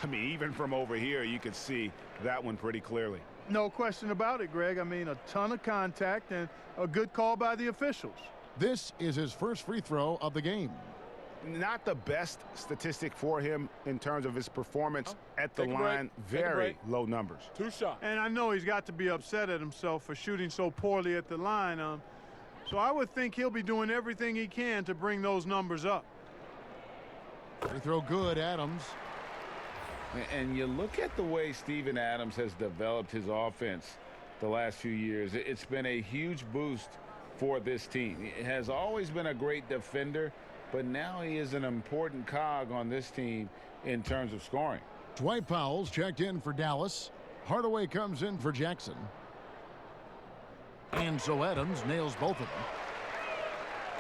I mean, even from over here, you could see that one pretty clearly. No question about it, Greg. I mean, a ton of contact and a good call by the officials. This is his first free throw of the game. Not the best statistic for him in terms of his performance at the line. Very low numbers. 2 shots. And I know he's got to be upset at himself for shooting so poorly at the line. So I would think he'll be doing everything he can to bring those numbers up. Free throw good, Adams. And you look at the way Steven Adams has developed his offense the last few years. It's been a huge boost for this team. He has always been a great defender, but now he is an important cog on this team in terms of scoring. Dwight Powell's checked in for Dallas. Hardaway comes in for Jackson. And so Adams nails both of them.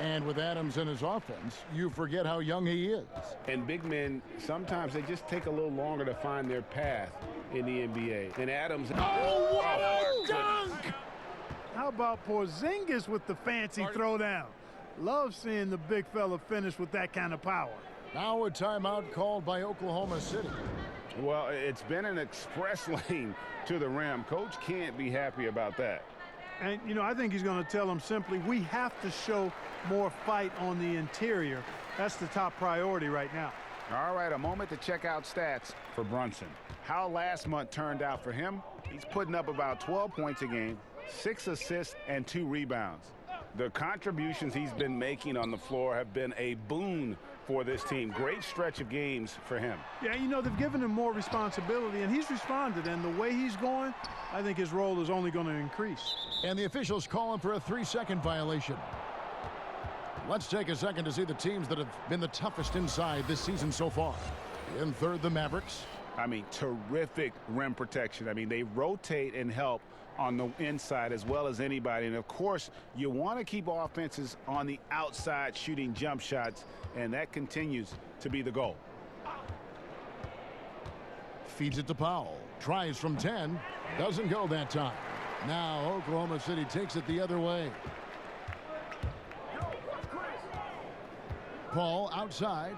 And with Adams in his offense, you forget how young he is. And big men, sometimes they just take a little longer to find their path in the NBA. And Adams... Oh, what a dunk! How about Porzingis with the fancy throwdown? Love seeing the big fella finish with that kind of power. Now a timeout called by Oklahoma City. Well, it's been an express lane to the rim. Coach can't be happy about that. And, you know, I think he's going to tell them simply, we have to show more fight on the interior. That's the top priority right now. All right, a moment to check out stats for Brunson. How last month turned out for him? He's putting up about 12 points a game, 6 assists, and 2 rebounds. The contributions he's been making on the floor have been a boon for this team. Great stretch of games for him. Yeah, you know, they've given him more responsibility, and he's responded. And the way he's going, I think his role is only going to increase. And the officials calling for a 3-second violation. Let's take a second to see the teams that have been the toughest inside this season so far. In third, the Mavericks. I mean, terrific rim protection. I mean, they rotate and help on the inside as well as anybody. And, of course, you want to keep offenses on the outside shooting jump shots, and that continues to be the goal. Feeds it to Powell. Tries from 10. Doesn't go that time. Now Oklahoma City takes it the other way. Paul outside.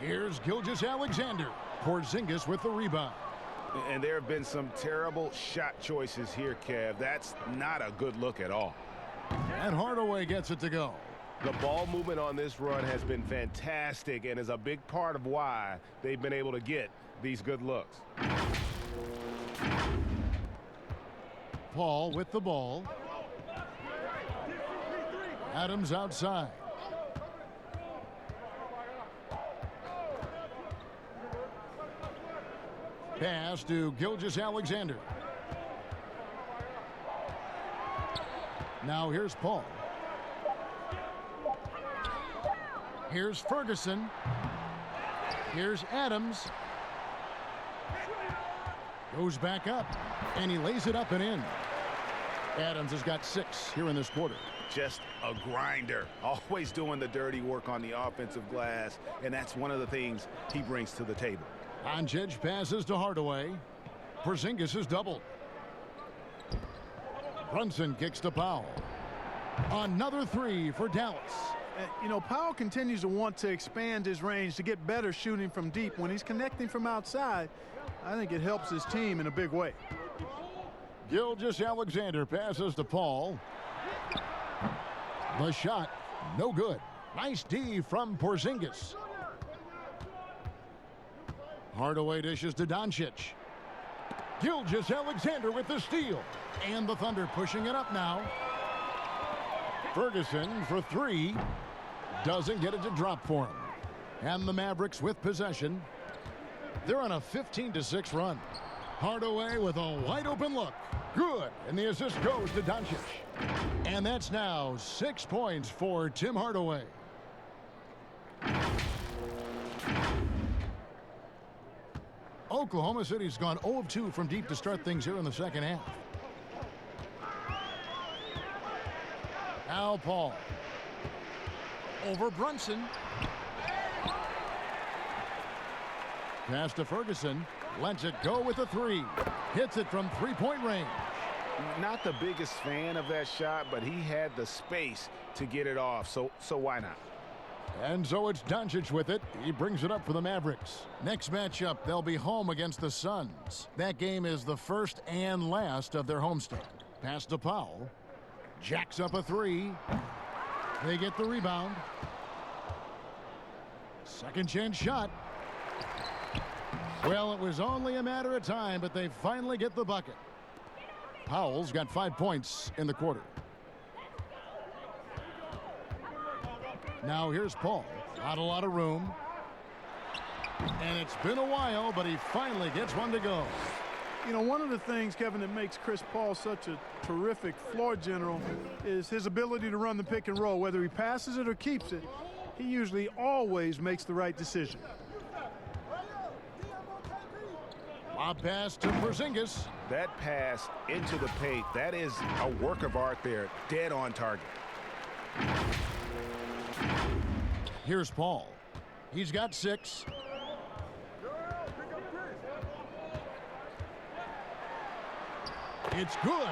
Here's Gilgeous-Alexander. Porzingis with the rebound. And there have been some terrible shot choices here, Kev. That's not a good look at all. And Hardaway gets it to go. The ball movement on this run has been fantastic and is a big part of why they've been able to get these good looks. Paul with the ball. Adams outside. Pass to Gilgeous-Alexander. Now here's Paul. Here's Ferguson. Here's Adams. Goes back up, and he lays it up and in. Adams has got 6 here in this quarter. Just a grinder, always doing the dirty work on the offensive glass, and that's one of the things he brings to the table. Doncic passes to Hardaway. Porzingis is doubled. Brunson kicks to Powell. Another 3 for Dallas. You know, Powell continues to want to expand his range to get better shooting from deep. When he's connecting from outside, I think it helps his team in a big way. Gilgeous-Alexander passes to Paul. The shot, no good. Nice D from Porzingis. Hardaway dishes to Doncic. Gilgeous-Alexander with the steal. And the Thunder pushing it up now. Ferguson for three. Doesn't get it to drop for him. And the Mavericks with possession. They're on a 15-6 run. Hardaway with a wide open look. Good. And the assist goes to Doncic. And that's now 6 points for Tim Hardaway. Oklahoma City's gone 0 of 2 from deep to start things here in the second half. Al Paul. Over Brunson. Pass to Ferguson. Lets it go with a three. Hits it from three-point range. Not the biggest fan of that shot, but he had the space to get it off, so why not? And so it's Doncic with it. He brings it up for the Mavericks. Next matchup, they'll be home against the Suns. That game is the first and last of their homestand. Pass to Powell. Jacks up a three. They get the rebound. Second chance shot. Well, it was only a matter of time, but they finally get the bucket. Powell's got 5 points in the quarter. Now here's Paul. Not a lot of room. And it's been a while, but he finally gets one to go. You know, one of the things, Kevin, that makes Chris Paul such a terrific floor general is his ability to run the pick and roll. Whether he passes it or keeps it, he usually always makes the right decision. Lob pass to Porzingis. That pass into the paint, that is a work of art there, dead on target. Here's Paul. He's got 6. It's good.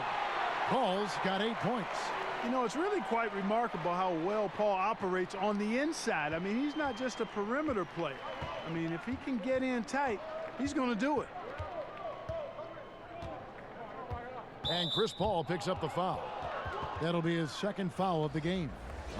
Paul's got 8 points. You know, it's really quite remarkable how well Paul operates on the inside. I mean, he's not just a perimeter player. I mean, if he can get in tight, he's going to do it. And Chris Paul picks up the foul. That'll be his second foul of the game.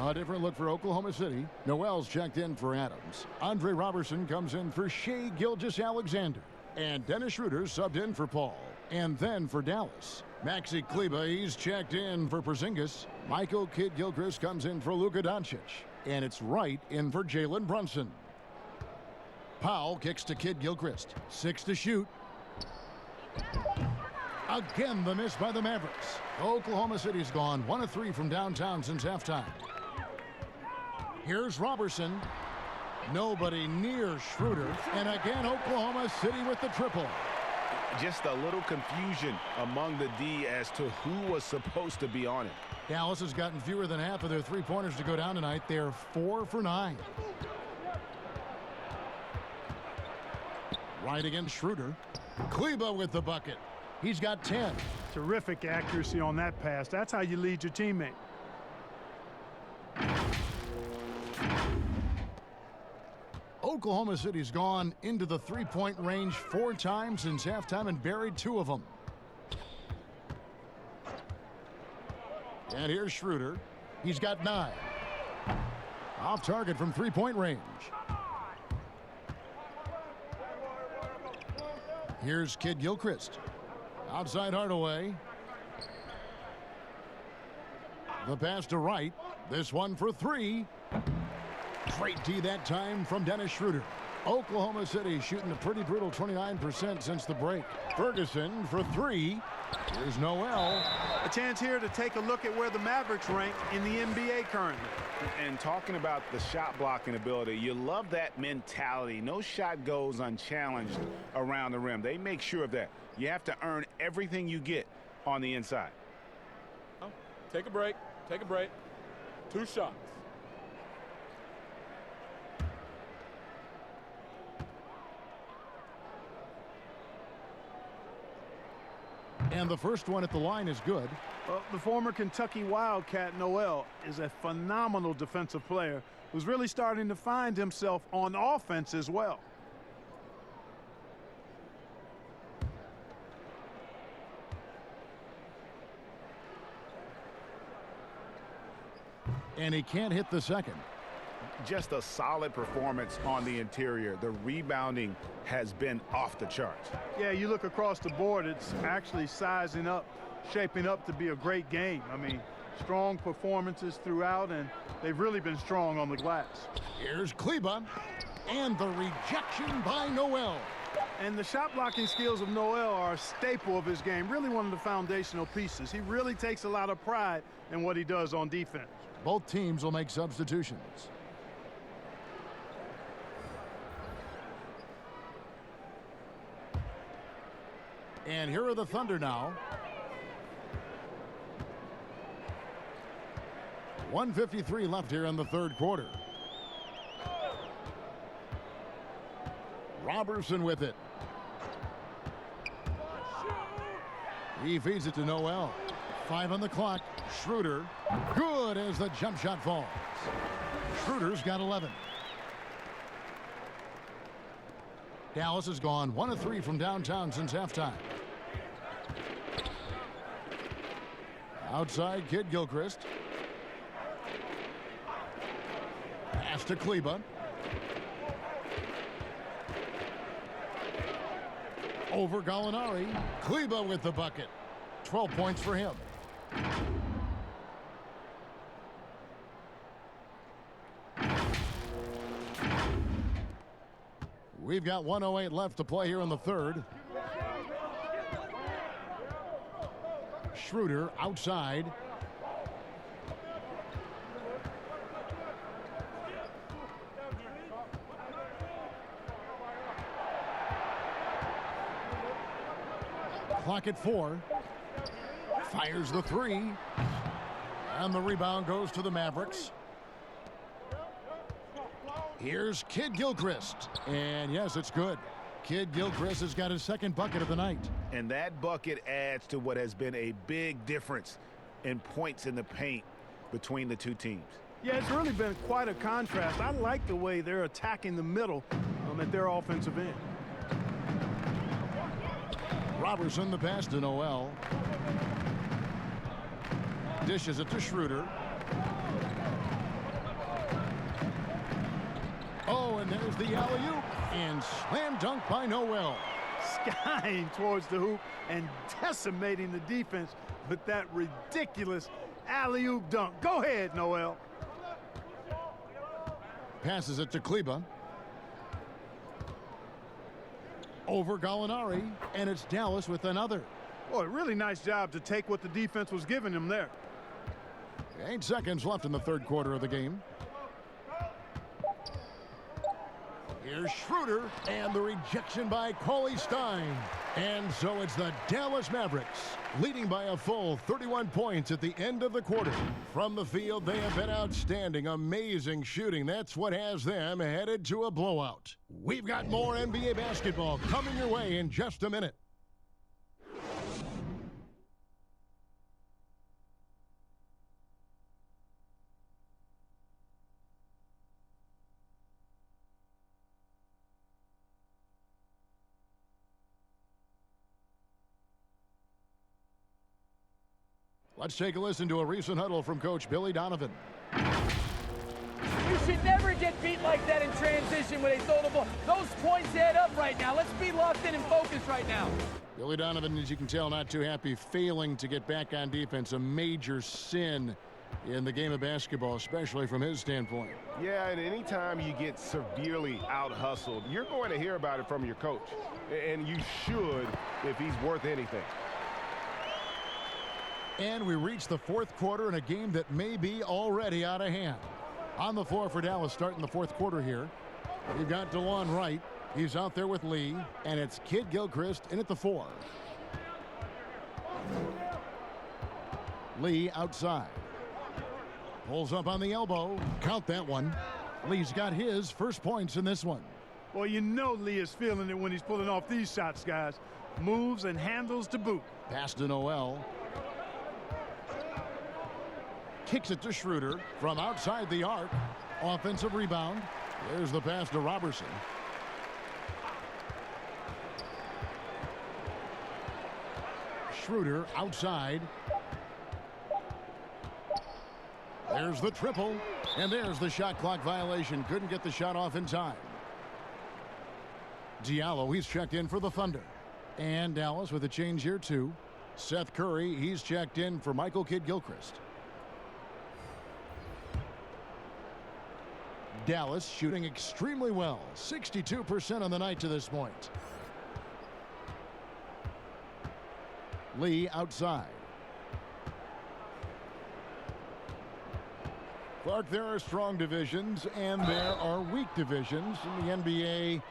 A different look for Oklahoma City. Noel's checked in for Adams. Andre Robertson comes in for Shai Gilgeous-Alexander. And Dennis Schroeder subbed in for Paul. And then for Dallas, Maxi Kleber, he's checked in for Porzingis. Michael Kidd-Gilchrist comes in for Luka Doncic. And it's Wright in for Jalen Brunson. Powell kicks to Kidd-Gilchrist. 6 to shoot. Again, the miss by the Mavericks. Oklahoma City's gone 1 of 3 from downtown since halftime. Here's Robertson. Nobody near Schroeder. And again, Oklahoma City with the triple. Just a little confusion among the D as to who was supposed to be on it. Dallas has gotten fewer than half of their three-pointers to go down tonight. They're 4 for 9. Right against Schroeder. Kleber with the bucket. He's got 10. Terrific accuracy on that pass. That's how you lead your teammate. Oklahoma City's gone into the three-point range 4 times since halftime and buried 2 of them. And here's Schroeder. He's got 9. Off target from three-point range. Here's Kidd-Gilchrist. Outside Hardaway. The pass to Wright. This one for 3. Great D that time from Dennis Schroeder. Oklahoma City shooting a pretty brutal 29% since the break. Ferguson for 3. Here's Noel. A chance here to take a look at where the Mavericks rank in the NBA currently. And talking about the shot blocking ability, you love that mentality. No shot goes unchallenged around the rim. They make sure of that. You have to earn everything you get on the inside. Take a break. Take a break. 2 shots. And the first one at the line is good. Well, the former Kentucky Wildcat Noel is a phenomenal defensive player who's really starting to find himself on offense as well. And he can't hit the second. Just a solid performance on the interior. The rebounding has been off the charts. Yeah, you look across the board, it's actually sizing up, shaping up to be a great game. I mean, Strong performances throughout, and they've really been strong on the glass. Here's Kleba, and the rejection by Noel. And the shot blocking skills of Noel are a staple of his game, really one of the foundational pieces. He really takes a lot of pride in what he does on defense. Both teams will make substitutions. And here are the Thunder now. 1:53 left here in the third quarter. Robertson with it. He feeds it to Noel. 5 on the clock. Schroeder. Good as the jump shot falls. Schroeder's got 11. Dallas has gone 1 of 3 from downtown since halftime. Outside, Kid Gilchrist. Pass to Kleba. Over Gallinari. Kleba with the bucket. 12 points for him. We've got 1:08 left to play here in the third. Schroeder outside. Clock at 4. Fires the 3. And the rebound goes to the Mavericks. Here's Kid Gilchrist. And yes, it's good. Kid Gilchrist has got his second bucket of the night. And that bucket adds to what has been a big difference in points in the paint between the two teams. Yeah, it's really been quite a contrast. I like the way they're attacking the middle at their offensive end. Robertson, the pass to Noel. Dishes it to Schroeder. Oh, and there's the alley-oop. And slam dunk by Noel. Skying towards the hoop and decimating the defense with that ridiculous alley-oop dunk. Go ahead, Noel. Passes it to Kleba. Over Gallinari, and it's Dallas with another. Boy, really nice job to take what the defense was giving him there. 8 seconds left in the third quarter of the game. Here's Schroeder, and the rejection by Cauley Stein. And so it's the Dallas Mavericks leading by a full 31 points at the end of the quarter. From the field, they have been outstanding, amazing shooting. That's what has them headed to a blowout. We've got more NBA basketball coming your way in just a minute. Let's take a listen to a recent huddle from Coach Billy Donovan. You should never get beat like that in transition when they throw the ball. Those points add up right now. Let's be locked in and focused right now. Billy Donovan, as you can tell, not too happy, failing to get back on defense. A major sin in the game of basketball, especially from his standpoint. Yeah, and anytime you get severely out-hustled, you're going to hear about it from your coach. And you should if he's worth anything. And we reach the fourth quarter in a game that may be already out of hand. On the floor for Dallas starting the fourth quarter here. You've got DeLon Wright. He's out there with Lee. And it's Kid Gilchrist in at the 4. Lee outside. Pulls up on the elbow. Count that one. Lee's got his first points in this one. Well, you know Lee is feeling it when he's pulling off these shots, guys. Moves and handles to boot. Pass to Noel. Kicks it to Schroeder from outside the arc. Offensive rebound. There's the pass to Robertson. Schroeder outside. There's the triple. And there's the shot clock violation. Couldn't get the shot off in time. Diallo, he's checked in for the Thunder. And Dallas with a change here too. Seth Curry, he's checked in for Michael Kidd Gilchrist. Dallas shooting extremely well, 62% on the night to this point. Lee outside. Clark, there are strong divisions and there are weak divisions, and the NBA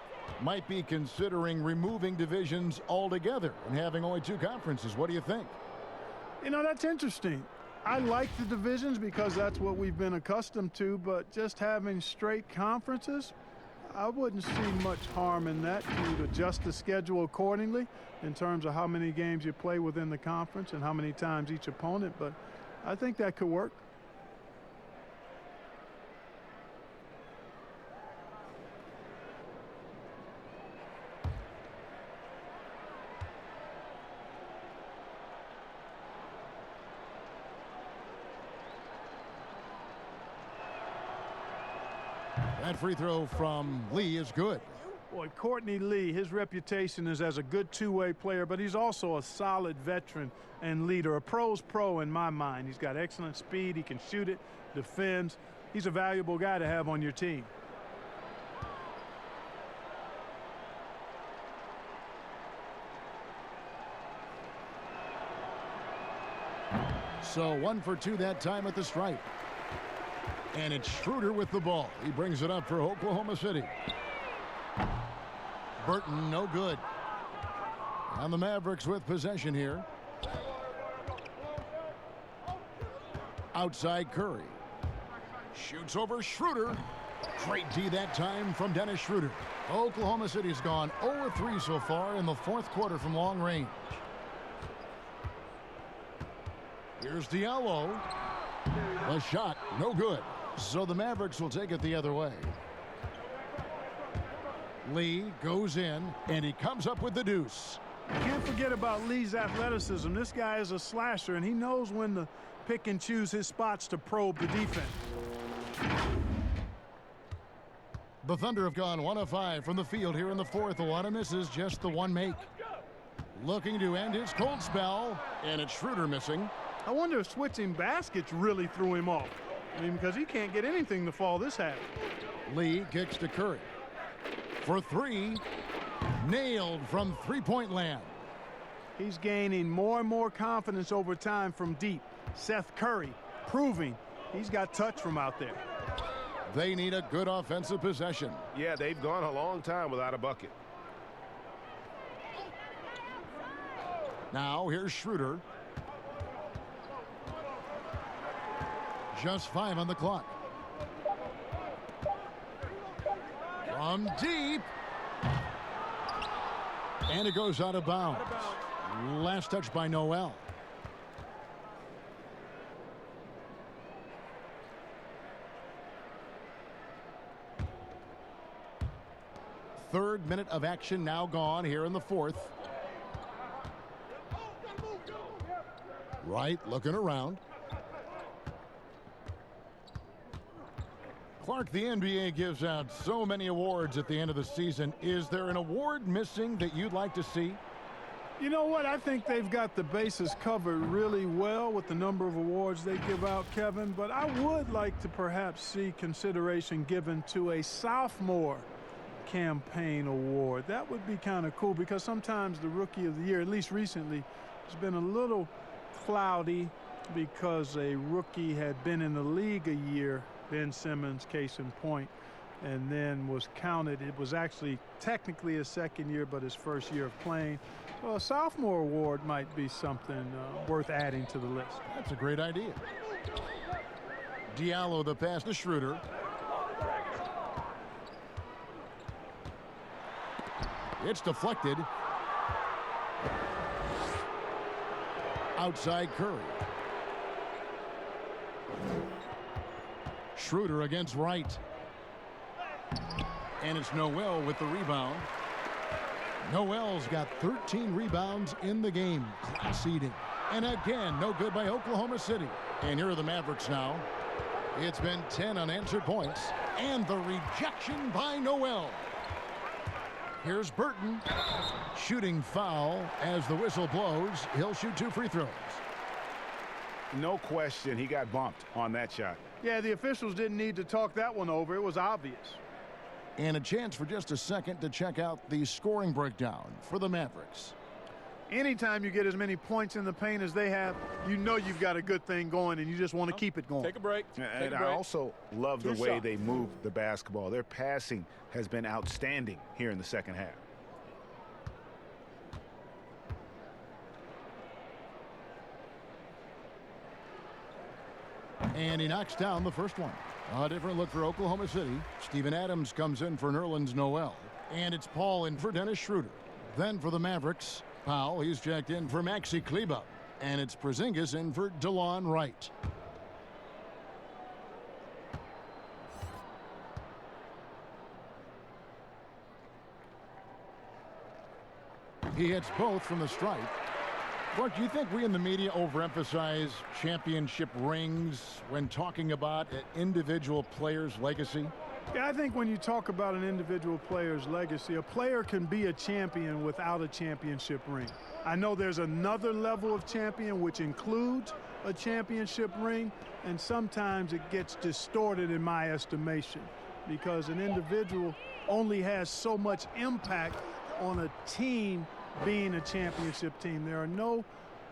might be considering removing divisions altogether and having only 2 conferences. What do you think? You know, that's interesting. I like the divisions because that's what we've been accustomed to, but just having straight conferences, I wouldn't see much harm in that. You'd adjust the schedule accordingly in terms of how many games you play within the conference and how many times each opponent, but I think that could work. That free throw from Lee is good. Boy, Courtney Lee, his reputation is as a good two-way player, but he's also a solid veteran and leader, a pro's pro in my mind. He's got excellent speed, he can shoot it, defends. He's a valuable guy to have on your team. So 1 for 2 that time at the stripe. And it's Schroeder with the ball. He brings it up for Oklahoma City. Burton, no good. And the Mavericks with possession here. Outside Curry. Shoots over Schroeder. Great D that time from Dennis Schroeder. Oklahoma City's gone 0-3 so far in the 4th quarter from long range. Here's Diallo. A shot, no good. So the Mavericks will take it the other way. Lee goes in, and he comes up with the deuce. Can't forget about Lee's athleticism. This guy is a slasher, and he knows when to pick and choose his spots to probe the defense. The Thunder have gone 1 of 5 from the field here in the 4th. A lot of misses, just the 1 make. Looking to end his cold spell, and it's Schroeder missing. I wonder if switching baskets really threw him off. I mean, because he can't get anything to fall this half. Lee kicks to Curry. For 3. Nailed from three-point land. He's gaining more and more confidence over time from deep. Seth Curry proving he's got touch from out there. They need a good offensive possession. Yeah, they've gone a long time without a bucket. Now here's Schroeder. Just 5 on the clock. From deep. And it goes out of bounds. Last touch by Noel. Third minute of action now gone here in the 4th. Wright looking around. Clark, the NBA gives out so many awards at the end of the season. Is there an award missing that you'd like to see? You know what? I think they've got the bases covered really well with the number of awards they give out, Kevin. But I would like to perhaps see consideration given to a sophomore campaign award. That would be kind of cool because sometimes the rookie of the year, at least recently, has been a little cloudy because a rookie had been in the league a year. Ben Simmons, case in point, and then was counted. It was actually technically his second year, but his first year of playing. So a sophomore award might be something worth adding to the list. That's a great idea. Diallo, the pass to Schroeder. It's deflected. Outside Curry. Schroeder against Wright. And it's Noel with the rebound. Noel's got 13 rebounds in the game. Class eating. And again, no good by Oklahoma City. And here are the Mavericks now. It's been 10 unanswered points. And the rejection by Noel. Here's Burton. Shooting foul as the whistle blows. He'll shoot 2 free throws. No question, he got bumped on that shot. Yeah, the officials didn't need to talk that one over. It was obvious. And a chance for just a second to check out the scoring breakdown for the Mavericks. Anytime you get as many points in the paint as they have, you know you've got a good thing going, and you just want to keep it going. Take a break. And I also love the way they move the basketball. Their passing has been outstanding here in the second half. And he knocks down the first one. A different look for Oklahoma City. Steven Adams comes in for Nerlens Noel. And it's Paul in for Dennis Schroeder. Then for the Mavericks, Powell, he's checked in for Maxi Kleber. And it's Porzingis in for DeLon Wright. He hits both from the stripe. Clark, do you think we in the media overemphasize championship rings when talking about an individual player's legacy? Yeah, I think when you talk about an individual player's legacy, a player can be a champion without a championship ring. I know there's another level of champion which includes a championship ring, and sometimes it gets distorted in my estimation because an individual only has so much impact on a team being a championship team. There are no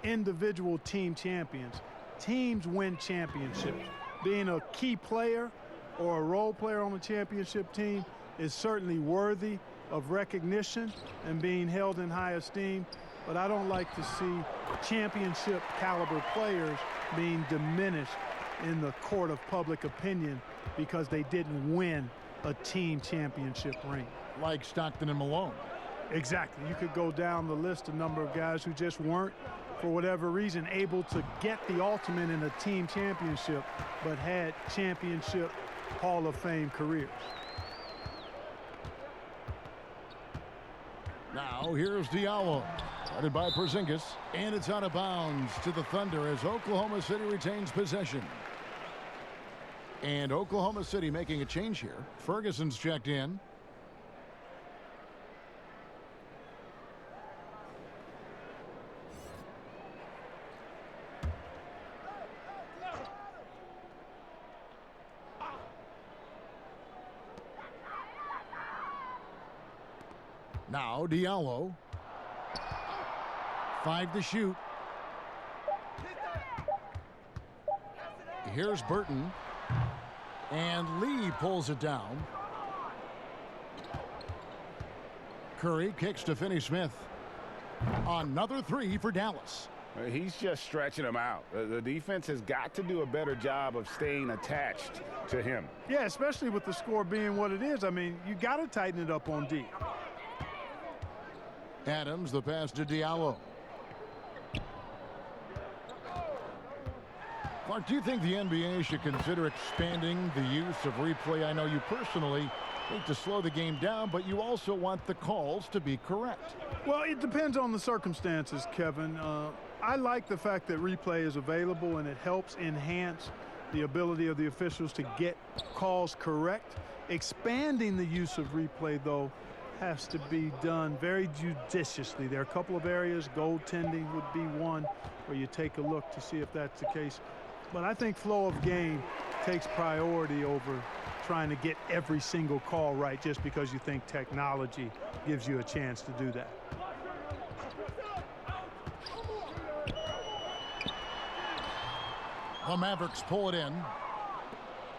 individual team champions. Teams win championships. Being a key player or a role player on a championship team is certainly worthy of recognition and being held in high esteem, but I don't like to see championship caliber players being diminished in the court of public opinion because they didn't win a team championship ring. Like Stockton and Malone. Exactly. You could go down the list, a number of guys who just weren't, for whatever reason, able to get the ultimate in a team championship, but had championship Hall of Fame careers. Now here's Diallo, guarded by Porzingis, and it's out of bounds to the Thunder as Oklahoma City retains possession. And Oklahoma City making a change here. Ferguson's checked in. Now Diallo. 5 to shoot. Here's Burton. And Lee pulls it down. Curry kicks to Finney-Smith. Another 3 for Dallas. He's just stretching him out. The defense has got to do a better job of staying attached to him. Yeah, especially with the score being what it is. I mean, you got to tighten it up on D. Adams, the pass to Diallo. Clark, do you think the NBA should consider expanding the use of replay? I know you personally think to slow the game down, but you also want the calls to be correct. Well, it depends on the circumstances, Kevin. I like the fact that replay is available and it helps enhance the ability of the officials to get calls correct. Expanding the use of replay, though, has to be done very judiciously. There are a couple of areas, goaltending would be one, where you take a look to see if that's the case. But I think flow of game takes priority over trying to get every single call right just because you think technology gives you a chance to do that. The Mavericks pull it in.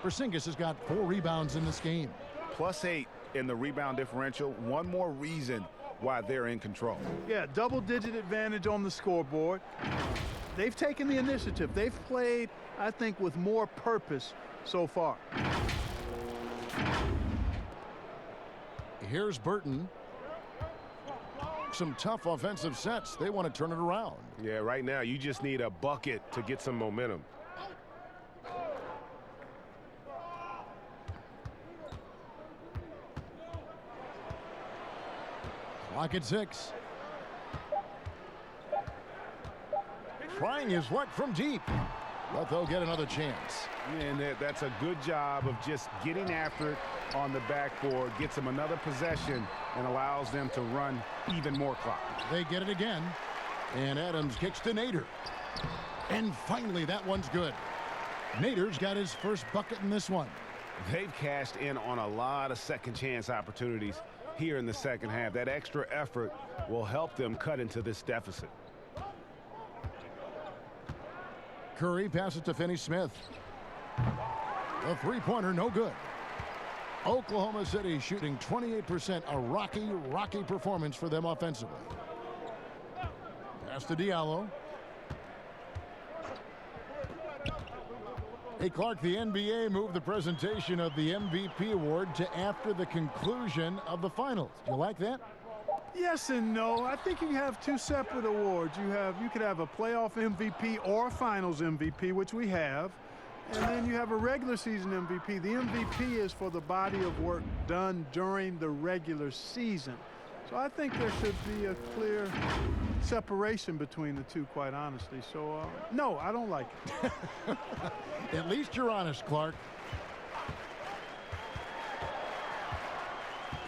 Porzingis has got 4 rebounds in this game. +8 in the rebound differential. One more reason why they're in control. Yeah, double-digit advantage on the scoreboard. They've taken the initiative. They've played, I think, with more purpose so far. Here's Burton. Some tough offensive sets. They want to turn it around. Yeah, right now you just need a bucket to get some momentum. Clock at 6. Trying his luck from deep, but they'll get another chance. And that's a good job of just getting after it on the backboard, gets them another possession, and allows them to run even more clock. They get it again, and Adams kicks to Nader. And finally, that one's good. Nader's got his first bucket in this one. They've cashed in on a lot of second chance opportunities here in the second half. That extra effort will help them cut into this deficit. Curry passes to Finney-Smith. The three-pointer, no good. Oklahoma City shooting 28%, a rocky performance for them offensively. Pass to Diallo. Hey, Clark, the NBA moved the presentation of the MVP award to after the conclusion of the finals. Do you like that? Yes and no. I think you have two separate awards. You could have a playoff MVP or finals MVP, which we have. And then you have a regular season MVP. The MVP is for the body of work done during the regular season. So I think there should be a clear separation between the two, quite honestly. So, no, I don't like it. At least you're honest, Clark.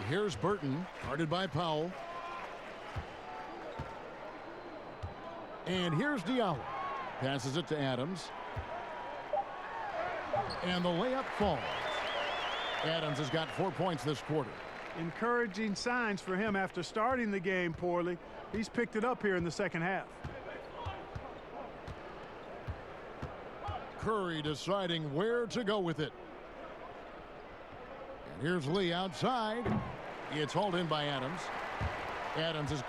Here's Burton, guarded by Powell. And here's Diallo. Passes it to Adams. And the layup falls. Adams has got 4 points this quarter. Encouraging signs for him after starting the game poorly. He's picked it up here in the second half. Curry deciding where to go with it. And here's Lee outside. It's hauled in by Adams. Adams is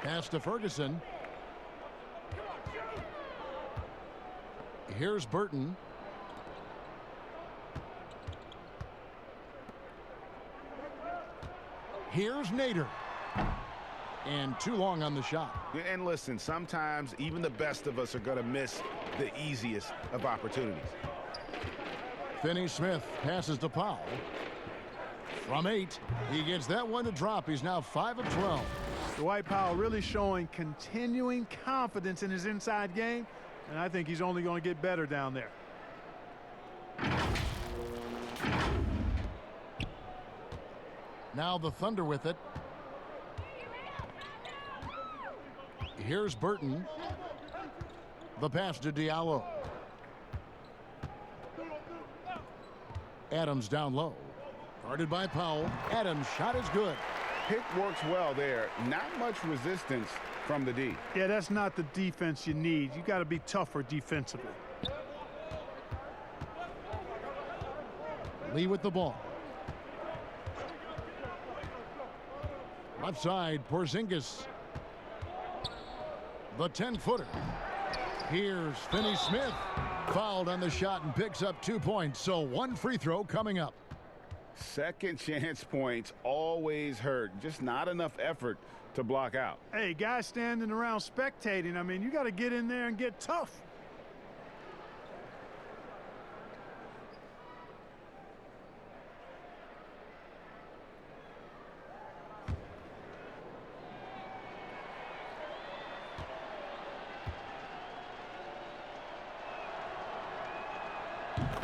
pass to Ferguson. Here's Burton. Here's Nader. And too long on the shot. And listen, sometimes even the best of us are going to miss the easiest of opportunities. Finney-Smith passes to Powell. From 8, he gets that one to drop. He's now 5 of 12. Dwight Powell really showing continuing confidence in his inside game, and I think he's only going to get better down there. Now the Thunder with it. Here's Burton. The pass to Diallo. Adams down low. Guarded by Powell. Adams' shot is good. Pick works well there. Not much resistance from the D. Yeah, that's not the defense you need. You got to be tougher defensively. Lee with the ball. Left side, Porzingis. The 10-footer. Here's Finney-Smith. Fouled on the shot and picks up 2 points. So one free throw coming up. Second chance points always hurt. Just not enough effort to block out. Hey, guys standing around spectating. I mean, you got to get in there and get tough.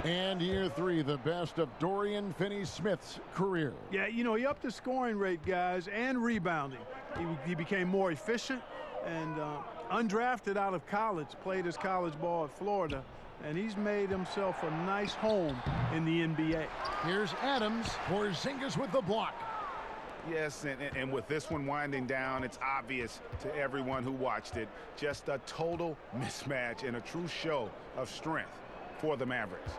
And year 3, the best of Dorian Finney-Smith's career. Yeah, you know, he upped his scoring rate, guys, and rebounding. He became more efficient and undrafted out of college, played his college ball at Florida, and he's made himself a nice home in the NBA. Here's Adams. Porzingis with the block. Yes, and with this one winding down, it's obvious to everyone who watched it. Just a total mismatch and a true show of strength for the Mavericks.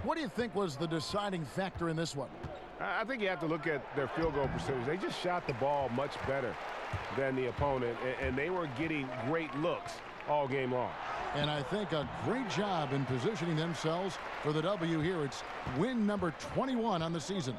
What do you think was the deciding factor in this one? I think you have to look at their field goal percentage. They just shot the ball much better than the opponent, and they were getting great looks all game long. And I think a great job in positioning themselves for the W here. It's win number 21 on the season.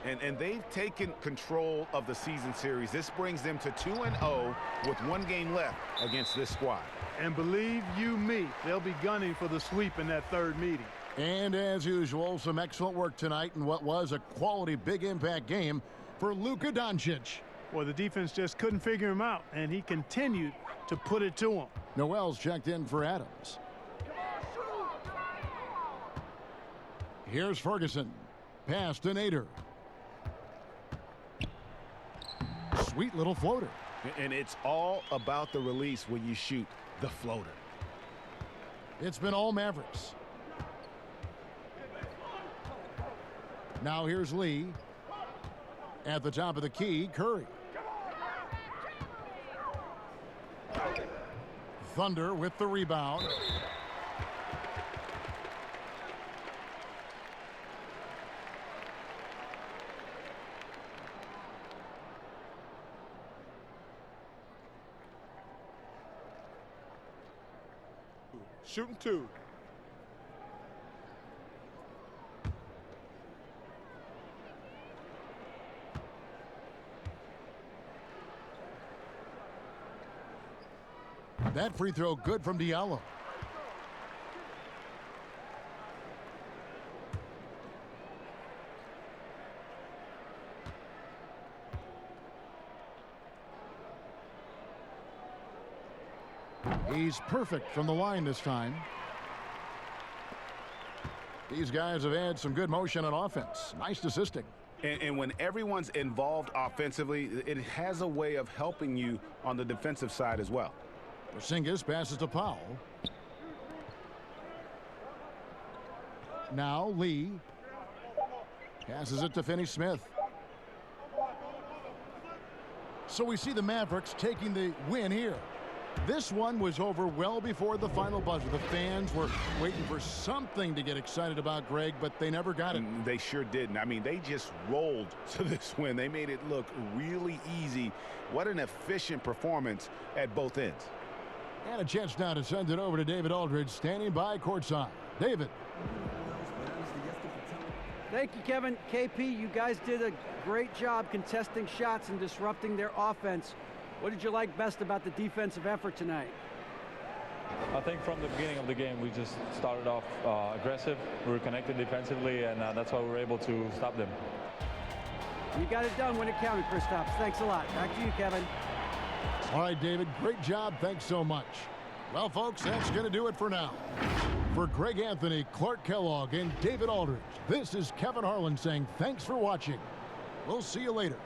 And they've taken control of the season series. This brings them to 2-0 with 1 game left against this squad. And believe you me, they'll be gunning for the sweep in that third meeting. And as usual, some excellent work tonight in what was a quality big impact game for Luka Doncic. Well, the defense just couldn't figure him out, and he continued to put it to him. Noel's checked in for Adams. Here's Ferguson. Pass to Nader. Sweet little floater. And it's all about the release when you shoot the floater. It's been all Mavericks. Now here's Lee. At the top of the key, Curry. Thunder with the rebound. Shooting 2. That free throw good from Diallo. He's perfect from the line this time. These guys have had some good motion on offense. Nice assisting. And when everyone's involved offensively, it has a way of helping you on the defensive side as well. Porzingis passes to Powell. Now Lee passes it to Finney-Smith. So we see the Mavericks taking the win here. This one was over well before the final buzzer. The fans were waiting for something to get excited about, Greg, but they never got it. They sure didn't. I mean, they just rolled to this win. They made it look really easy. What an efficient performance at both ends. And a chance now to send it over to David Aldridge, standing by courtside. David. Thank you, Kevin. KP, you guys did a great job contesting shots and disrupting their offense. What did you like best about the defensive effort tonight? I think from the beginning of the game, we just started off aggressive. We were connected defensively, and that's why we were able to stop them. You got it done when it counted, Kristaps. Thanks a lot. Back to you, Kevin. All right, David, great job. Thanks so much. Well, folks, that's going to do it for now. For Greg Anthony, Clark Kellogg, and David Aldridge, this is Kevin Harlan saying thanks for watching. We'll see you later.